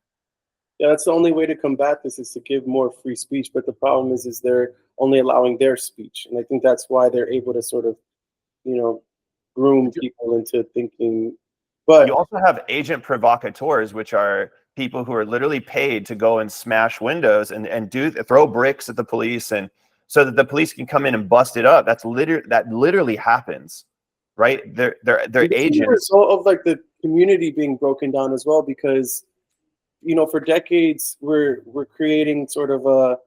Speaker 4: Yeah, that's the only way to combat this, is to give more free speech. But the problem is they're only allowing their speech. And I think that's why they're able to sort of, groom people into thinking. But
Speaker 3: you also have agent provocateurs, which are people who are literally paid to go and smash windows and throw bricks at the police, and so that the police can come in and bust it up. That literally happens, right? They're agents.
Speaker 4: A result of like the community being broken down as well, because for decades we're creating sort of a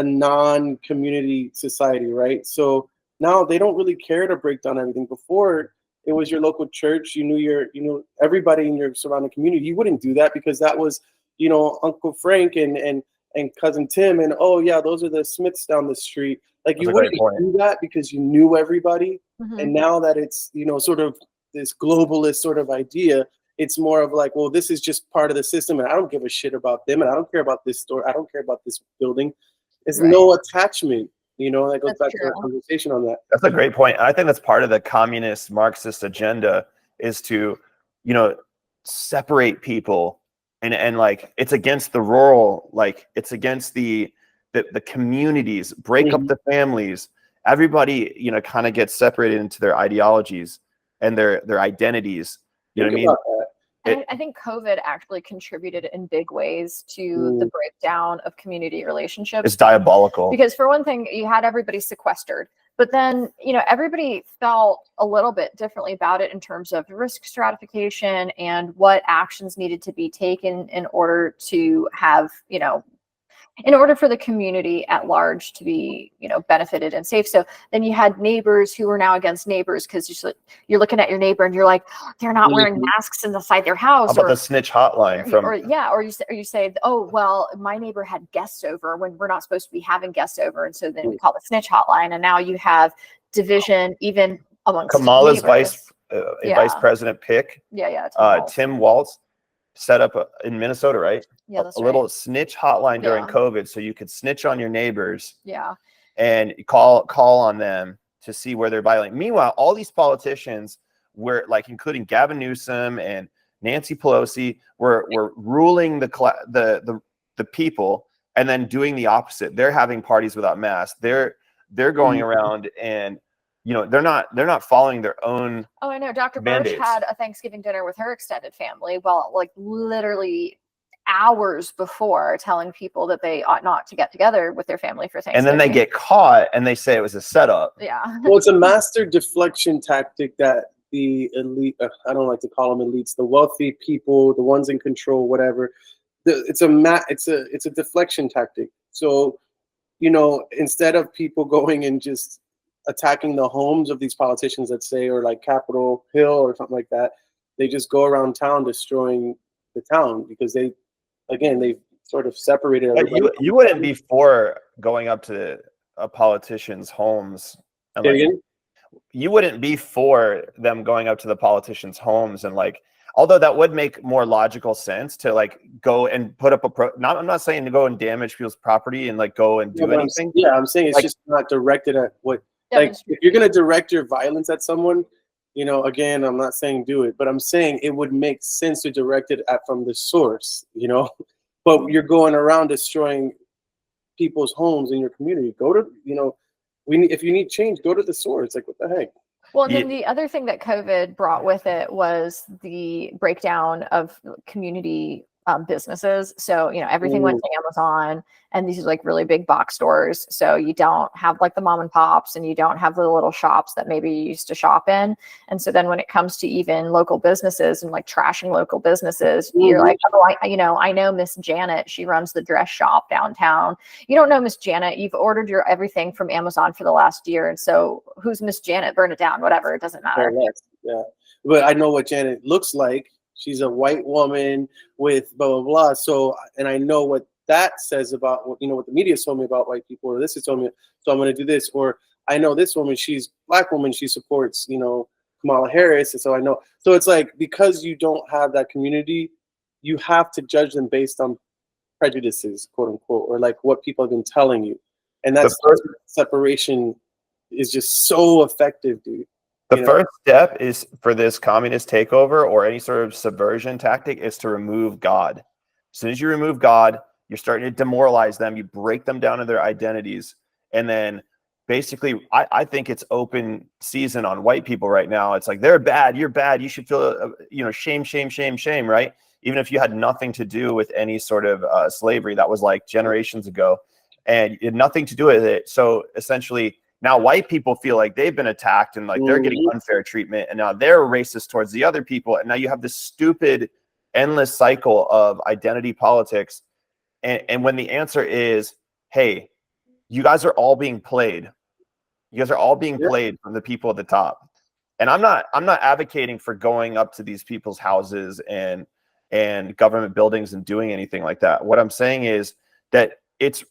Speaker 4: non-community society, right? So now they don't really care to break down everything. Before, it was your local church. You knew everybody in your surrounding community. You wouldn't do that because that was, Uncle Frank and Cousin Tim, and oh yeah, those are the Smiths down the street. Like, you wouldn't do that because you knew everybody. Mm-hmm. And now that it's sort of this globalist sort of idea, it's more of like, well, this is just part of the system, and I don't give a shit about them, and I don't care about this store, I don't care about this building. There's no attachment. That goes back to our conversation on that.
Speaker 3: That's a great point. I think that's part of the communist Marxist agenda, is to, separate people, and like, it's against the rural, like it's against the communities, break up the families. Everybody, kind of gets separated into their ideologies and their identities. You know what I mean?
Speaker 2: I think COVID actually contributed in big ways to the breakdown of community relationships.
Speaker 3: It's diabolical.
Speaker 2: Because for one thing, you had everybody sequestered, but then, everybody felt a little bit differently about it in terms of risk stratification and what actions needed to be taken in order to have, in order for the community at large to be, benefited and safe. So then you had neighbors who were now against neighbors, because you're looking at your neighbor and you're like, oh, they're not wearing masks inside their house.
Speaker 3: How about the snitch hotline
Speaker 2: or you say, oh, well, my neighbor had guests over when we're not supposed to be having guests over. And so then we call the snitch hotline. And now you have division even amongst
Speaker 3: Kamala's
Speaker 2: neighbors.
Speaker 3: vice president pick. Tim Walz set up in Minnesota, right?
Speaker 2: Yeah, that's
Speaker 3: a little snitch hotline during COVID, so you could snitch on your neighbors.
Speaker 2: Yeah.
Speaker 3: And call on them to see where they're violating. Meanwhile, all these politicians were, like, including Gavin Newsom and Nancy Pelosi, were ruling the people, and then doing the opposite. They're having parties without masks. They're going around and they're not following their own.
Speaker 2: Oh, I know. Dr. Birch had a Thanksgiving dinner with her extended family, well, like literally hours before, telling people that they ought not to get together with their family for Thanksgiving.
Speaker 3: And then they get caught and they say it was a setup.
Speaker 2: Yeah.
Speaker 4: Well, it's a master deflection tactic that the elite, I don't like to call them elites, the wealthy people, the ones in control, whatever. It's a deflection tactic. So, instead of people going and just attacking the homes of these politicians, let's say, or like Capitol Hill or something like that, they just go around town destroying the town, because they've sort of separated everybody.
Speaker 3: You wouldn't be for going up to a politician's homes. And you wouldn't be for them going up to the politicians' homes and, like, although that would make more logical sense to, like, go and put up I'm not saying to go and damage people's property and, like, go and do anything.
Speaker 4: I'm saying it's just not directed at what, like, if you're going to direct your violence at someone, again, I'm not saying do it, but I'm saying it would make sense to direct it from the source, but you're going around destroying people's homes in your community. Go to, if you need change, go to the source. Like, what the heck?
Speaker 2: Well, then the other thing that COVID brought with it was the breakdown of community businesses. So, everything went to Amazon, and these are like really big box stores. So you don't have like the mom and pops, and you don't have the little shops that maybe you used to shop in. And so then when it comes to even local businesses and like trashing local businesses, you're like, oh, I know Miss Janet, she runs the dress shop downtown. You don't know Miss Janet. You've ordered your everything from Amazon for the last year. And so who's Miss Janet? Burn it down, whatever. It doesn't matter.
Speaker 4: Yeah. But I know what Janet looks like. She's a white woman with blah, blah, blah. So, and I know what that says about what the media told me about white people, or this has told me, so I'm going to do this. Or I know this woman, she's black woman, she supports, you know, Kamala Harris, and so I know. So it's like, because you don't have that community, you have to judge them based on prejudices, quote unquote, or like what people have been telling you, and that's separation is just so effective, dude.
Speaker 3: The first step is for this communist takeover or any sort of subversion tactic is to remove God. As soon as you remove God, you're starting to demoralize them. You break them down to their identities. And then basically, I think it's open season on white people right now. It's like, they're bad. You're bad. You should feel, shame, shame, shame, shame, right? Even if you had nothing to do with any sort of slavery that was like generations ago and you had nothing to do with it. So essentially, now white people feel like they've been attacked and like they're getting unfair treatment, and now they're racist towards the other people. And now you have this stupid, endless cycle of identity politics. And when the answer is, hey, you guys are all being played. You guys are all being played from the people at the top. And I'm not advocating for going up to these people's houses and government buildings and doing anything like that. What I'm saying is that it's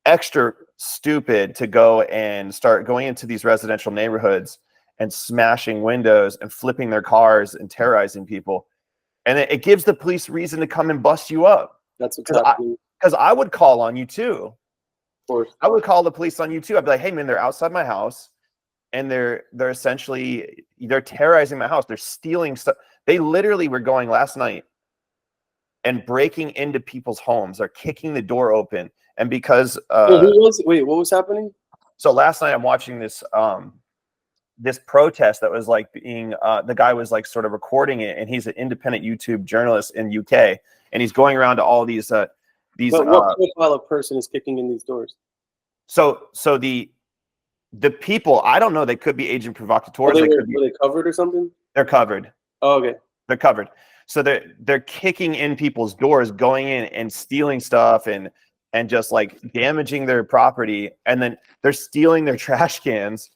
Speaker 3: extra stupid to go and start going into these residential neighborhoods and smashing windows and flipping their cars and terrorizing people. And it gives the police reason to come and bust you up.
Speaker 4: That's what's happening.
Speaker 3: Because I would call on you too.
Speaker 4: Of course.
Speaker 3: I would call the police on you too. I'd be like, hey man, they're outside my house and they're essentially, they're terrorizing my house. They're stealing stuff. They literally were going last night and breaking into people's homes. They're kicking the door open. And because
Speaker 4: what was happening?
Speaker 3: So last night I'm watching this this protest that was like being the guy was like sort of recording it, and he's an independent YouTube journalist in UK, and he's going around to all these But
Speaker 4: what profile of person is kicking in these doors?
Speaker 3: So the people, I don't know, they could be agent provocateurs.
Speaker 4: Were they covered or something?
Speaker 3: They're covered.
Speaker 4: Oh, okay.
Speaker 3: They're covered. So they're kicking in people's doors, going in and stealing stuff and just like damaging their property, and then they're stealing their trash cans.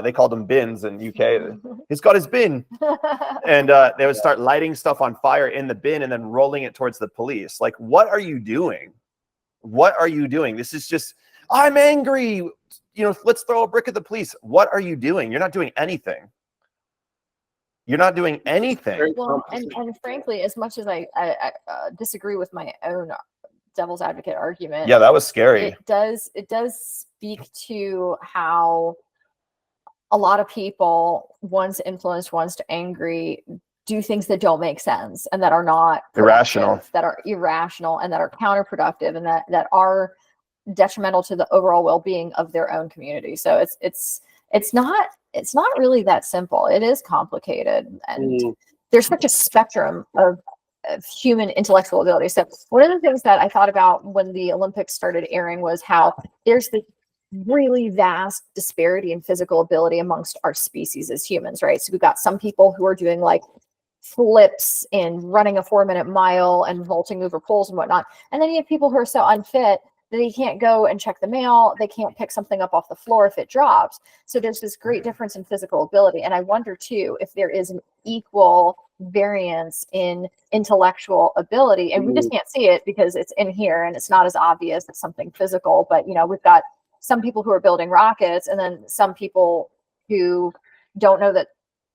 Speaker 3: They called them bins in UK. He's got his bin. And they would start lighting stuff on fire in the bin and then rolling it towards the police. Like, what are you doing? What are you doing? This is just, I'm angry. Let's throw a brick at the police. What are you doing? You're not doing anything. You're not doing anything.
Speaker 2: Well, and frankly, as much as I disagree with my own devil's advocate argument,
Speaker 3: yeah, that was scary.
Speaker 2: It does speak to how a lot of people, once influenced, once angry, do things that don't make sense and that are not
Speaker 3: irrational,
Speaker 2: that are irrational, and that are counterproductive, and that are detrimental to the overall well-being of their own community. So it's not really that simple. It is complicated, and there's such a spectrum of human intellectual ability. So one of the things that I thought about when the Olympics started airing was how there's the really vast disparity in physical ability amongst our species as humans, right? So we've got some people who are doing like flips and running a 4-minute mile and vaulting over poles and whatnot. And then you have people who are so unfit that they can't go and check the mail. They can't pick something up off the floor if it drops. So there's this great difference in physical ability. And I wonder too, if there is an equal variance in intellectual ability, and we just can't see it because it's in here and it's not as obvious as something physical. But we've got some people who are building rockets, and then some people who don't know that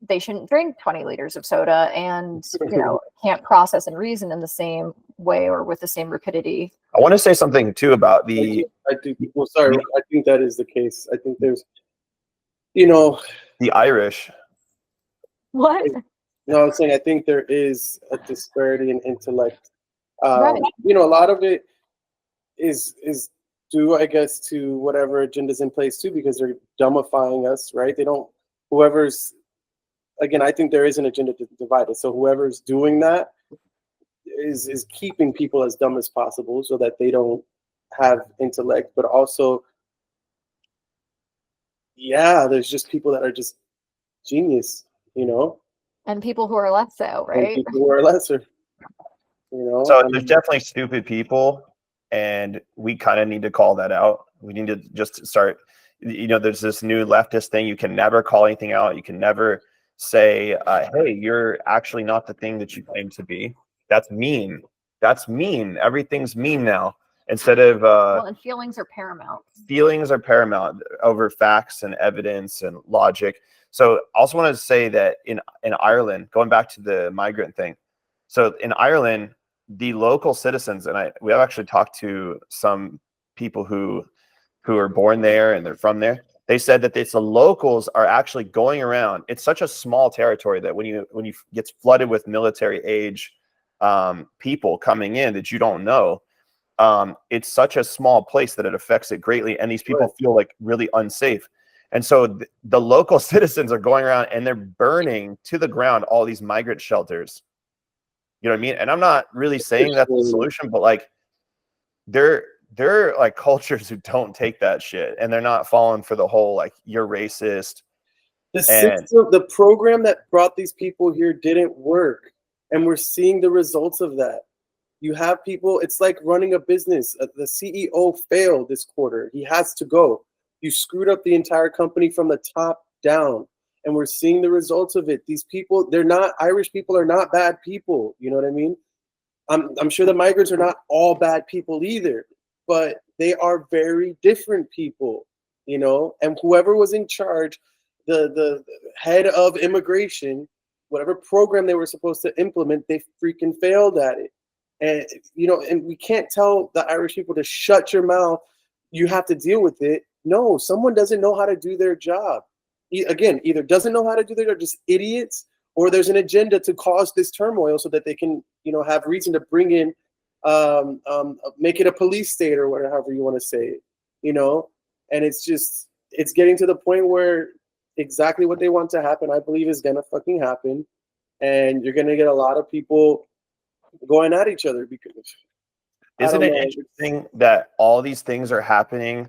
Speaker 2: they shouldn't drink 20 liters of soda and can't process and reason in the same way or with the same rapidity.
Speaker 3: I want to say something too about
Speaker 4: I think that is the case. I think there's the
Speaker 3: Irish.
Speaker 2: What?
Speaker 4: No, I'm saying I think there is a disparity in intellect.
Speaker 2: Right.
Speaker 4: A lot of it is due, I guess, to whatever agenda's in place too, because they're dumbifying us, right? I think there is an agenda to divide us. So whoever's doing that is keeping people as dumb as possible so that they don't have intellect. But also, there's just people that are just genius,
Speaker 2: And people who are less so, right?
Speaker 4: And people who are lesser,
Speaker 3: So there's definitely stupid people, and we kind of need to call that out. We need to just start, there's this new leftist thing. You can never call anything out. You can never say, hey, you're actually not the thing that you claim to be. That's mean. That's mean. Everything's mean now. instead of
Speaker 2: well, and feelings are paramount.
Speaker 3: feelings are paramount over facts and evidence and logic. So I also want to say that in Ireland, going back to the migrant thing, so in Ireland, the local citizens, and we have actually talked to some people who are born there and they're from there. They said that it's the locals are actually going around. It's such a small territory that when you gets flooded with military age people coming in that you don't know, it's such a small place that it affects it greatly, and these people feel like really unsafe. And so the local citizens are going around and they're burning to the ground all these migrant shelters. You know what I mean? And I'm not really saying that's the solution, but like they're like cultures who don't take that shit, and they're not falling for the whole like you're racist.
Speaker 4: The program that brought these people here didn't work, and we're seeing the results of that. You have people, it's like running a business. The CEO failed this quarter. He has to go. You screwed up the entire company from the top down, and we're seeing the results of it. These people, Irish people are not bad people. You know what I mean? I'm sure the migrants are not all bad people either, but they are very different people, you know? And whoever was in charge, the head of immigration, whatever program they were supposed to implement, they freaking failed at it. And, you know, and we can't tell the Irish people to shut your mouth. You have to deal with it. No, someone doesn't know how to do their job. Again, either doesn't know how to do their job, just idiots, or there's an agenda to cause this turmoil so that they can, you know, have reason to bring in, make it a police state or whatever, however you want to say it, you know? And it's getting to the point where exactly what they want to happen, I believe, is going to fucking happen. And you're going to get a lot of people going at each other because
Speaker 3: isn't it interesting that all these things are happening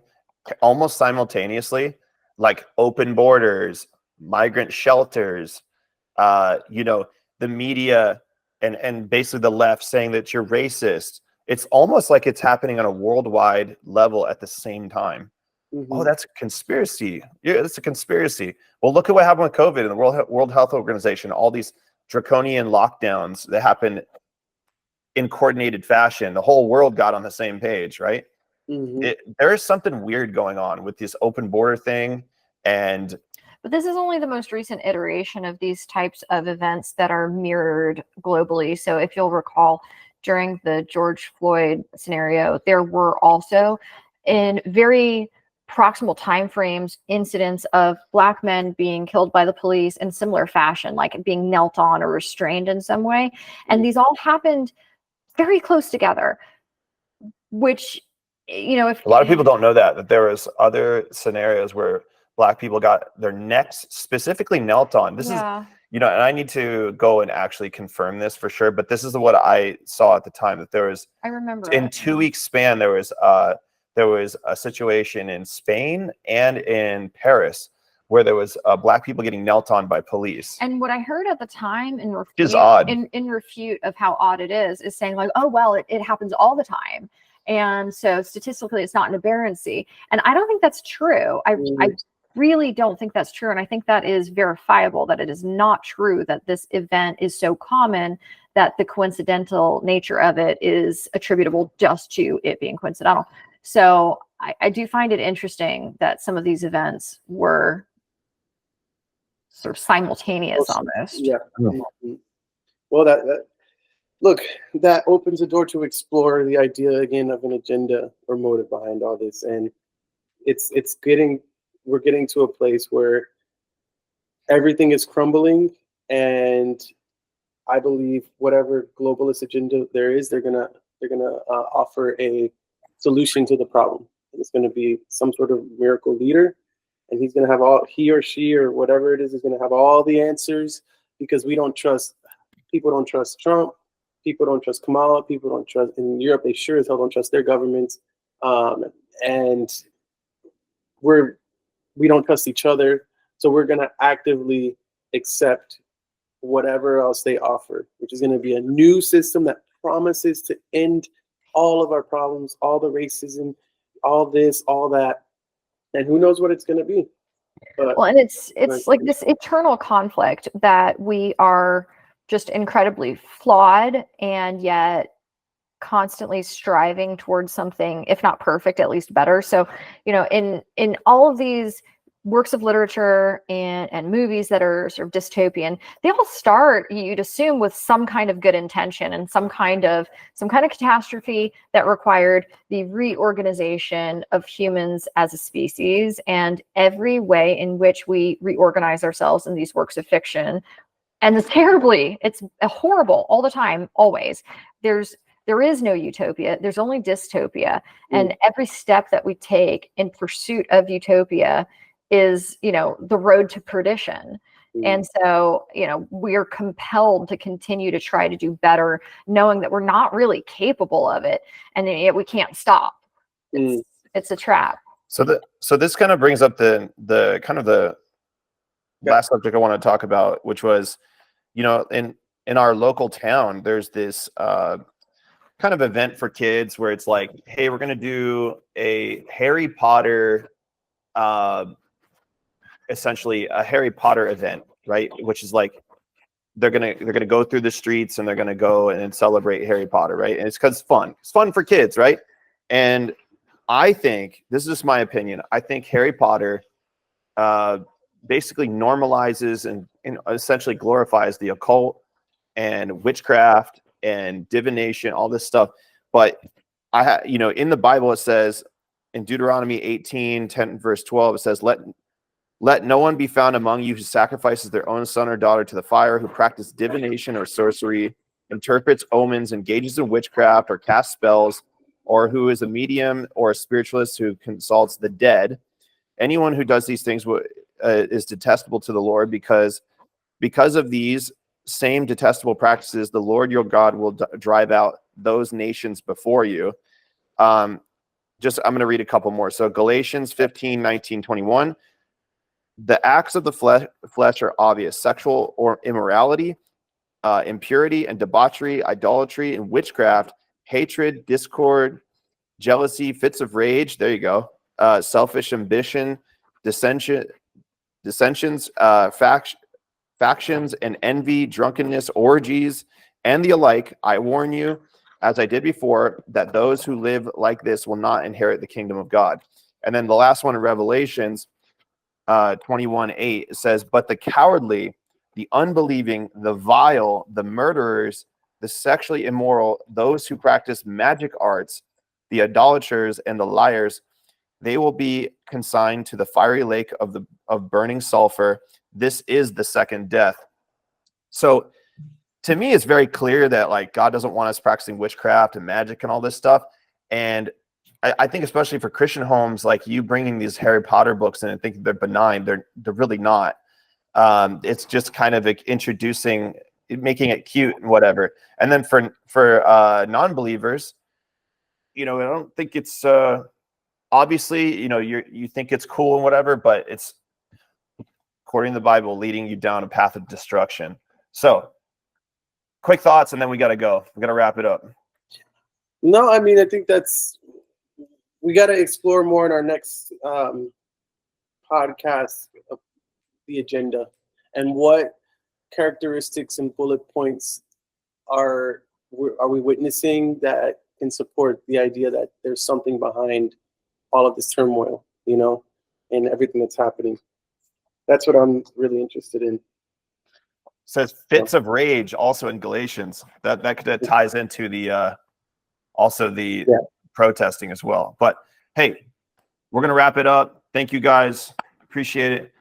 Speaker 3: almost simultaneously, like open borders, migrant shelters, you know, the media and basically the left saying that you're racist. It's almost like it's happening on a worldwide level at the same time. Mm-hmm. Oh, that's a conspiracy. Yeah, that's a conspiracy. Well, look at what happened with COVID and the World Health Organization, all these draconian lockdowns that happened in coordinated fashion. The whole world got on the same page, right? Mm-hmm. There is something weird going on with this open border thing.
Speaker 2: But this is only the most recent iteration of these types of events that are mirrored globally. So if you'll recall, during the George Floyd scenario, there were also in very proximal timeframes incidents of Black men being killed by the police in similar fashion, like being knelt on or restrained in some way. And these all happened very close together, which, you know, if
Speaker 3: a lot of people don't know that there was other scenarios where Black people got their necks specifically knelt on. This is, you know, and I need to go and actually confirm this for sure, but this is what I saw at the time, that there was,
Speaker 2: I remember
Speaker 3: in 2 weeks span, there was a situation in Spain and in Paris where there was Black people getting knelt on by police.
Speaker 2: And what I heard at the time in refute of how odd it is saying like, oh, well, it happens all the time. And so statistically, it's not an aberrancy. And I don't think that's true. I really don't think that's true. And I think that is verifiable, that it is not true that this event is so common that the coincidental nature of it is attributable just to it being coincidental. So I do find it interesting that some of these events were sort of simultaneous almost.
Speaker 4: Yeah. Mm-hmm. Well, that opens the door to explore the idea again of an agenda or motive behind all this. And we're getting to a place where everything is crumbling, and I believe whatever globalist agenda there is, they're gonna offer a solution to the problem. And it's gonna be some sort of miracle leader, and he or she or whatever it is gonna have all the answers, because people don't trust Trump, people don't trust Kamala, people don't trust, in Europe they sure as hell don't trust their governments, and we don't trust each other, so we're going to actively accept whatever else they offer, which is going to be a new system that promises to end all of our problems, all the racism, all this, all that, and who knows what it's going to be. But,
Speaker 2: well, and it's like this eternal conflict that we are just incredibly flawed and yet constantly striving towards something, if not perfect, at least better. So, in all of these works of literature and movies that are sort of dystopian, they all start, you'd assume, with some kind of good intention and some kind of catastrophe that required the reorganization of humans as a species. And every way in which we reorganize ourselves in these works of fiction, and it's horrible all the time, always. There is no utopia. There's only dystopia. And every step that we take in pursuit of utopia is, the road to perdition. And so, we're compelled to continue to try to do better, knowing that we're not really capable of it, and yet we can't stop. It's a trap.
Speaker 3: So this kind of brings up the kind of the last subject I want to talk about, which was, in our local town, there's this kind of event for kids where it's like, hey, we're going to do a Harry Potter, essentially a Harry Potter event, right? Which is like, they're gonna go through the streets and they're gonna go and celebrate Harry Potter, right? And it's because it's fun for kids, right? And I think, this is just my opinion, I think Harry Potter basically normalizes and essentially glorifies the occult and witchcraft and divination, all this stuff. But in the Bible, it says in Deuteronomy 18:10 verse 12, it says, let no one be found among you who sacrifices their own son or daughter to the fire, who practices divination or sorcery, interprets omens, engages in witchcraft or casts spells, or who is a medium or a spiritualist who consults the dead. Anyone who does these things is detestable to the Lord, because of these same detestable practices, the Lord your God will drive out those nations before you. I'm going to read a couple more. So Galatians 15:19-21. The acts of the flesh are obvious: sexual or immorality, impurity and debauchery, idolatry and witchcraft, hatred, discord, jealousy, fits of rage. There you go. Selfish ambition, dissensions, factions and envy, drunkenness, orgies, and the alike. I warn you, as I did before, that those who live like this will not inherit the kingdom of God. And then the last one in Revelations 21:8 says, but the cowardly, the unbelieving, the vile, the murderers, the sexually immoral, those who practice magic arts, the idolaters, and the liars, they will be consigned to the fiery lake of burning sulfur. This is the second death. So to me, it's very clear that like God doesn't want us practicing witchcraft and magic and all this stuff. And I think especially for Christian homes, like you bringing these Harry Potter books in and thinking they're benign, they're really not. It's just kind of introducing, making it cute and whatever. And then for non-believers, I don't think it's obviously, you think it's cool and whatever, but it's, according to the Bible, leading you down a path of destruction. So quick thoughts, and then we got to go. We got to wrap it up.
Speaker 4: No, I mean, I think we got to explore more in our next podcast of the agenda, and what characteristics and bullet points are we witnessing that can support the idea that there's something behind all of this turmoil, and everything that's happening. That's what I'm really interested in.
Speaker 3: Says fits of rage also in Galatians. That ties into the also the protesting as well. But hey, we're gonna wrap it up. Thank you guys. Appreciate it.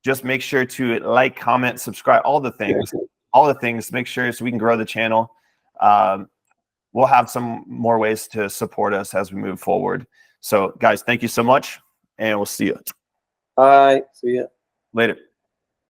Speaker 3: Just make sure to like, comment, subscribe, all the things. Make sure so we can grow the channel. We'll have some more ways to support us as we move forward. So guys, thank you so much, and we'll see you.
Speaker 4: Bye. See ya.
Speaker 3: Later.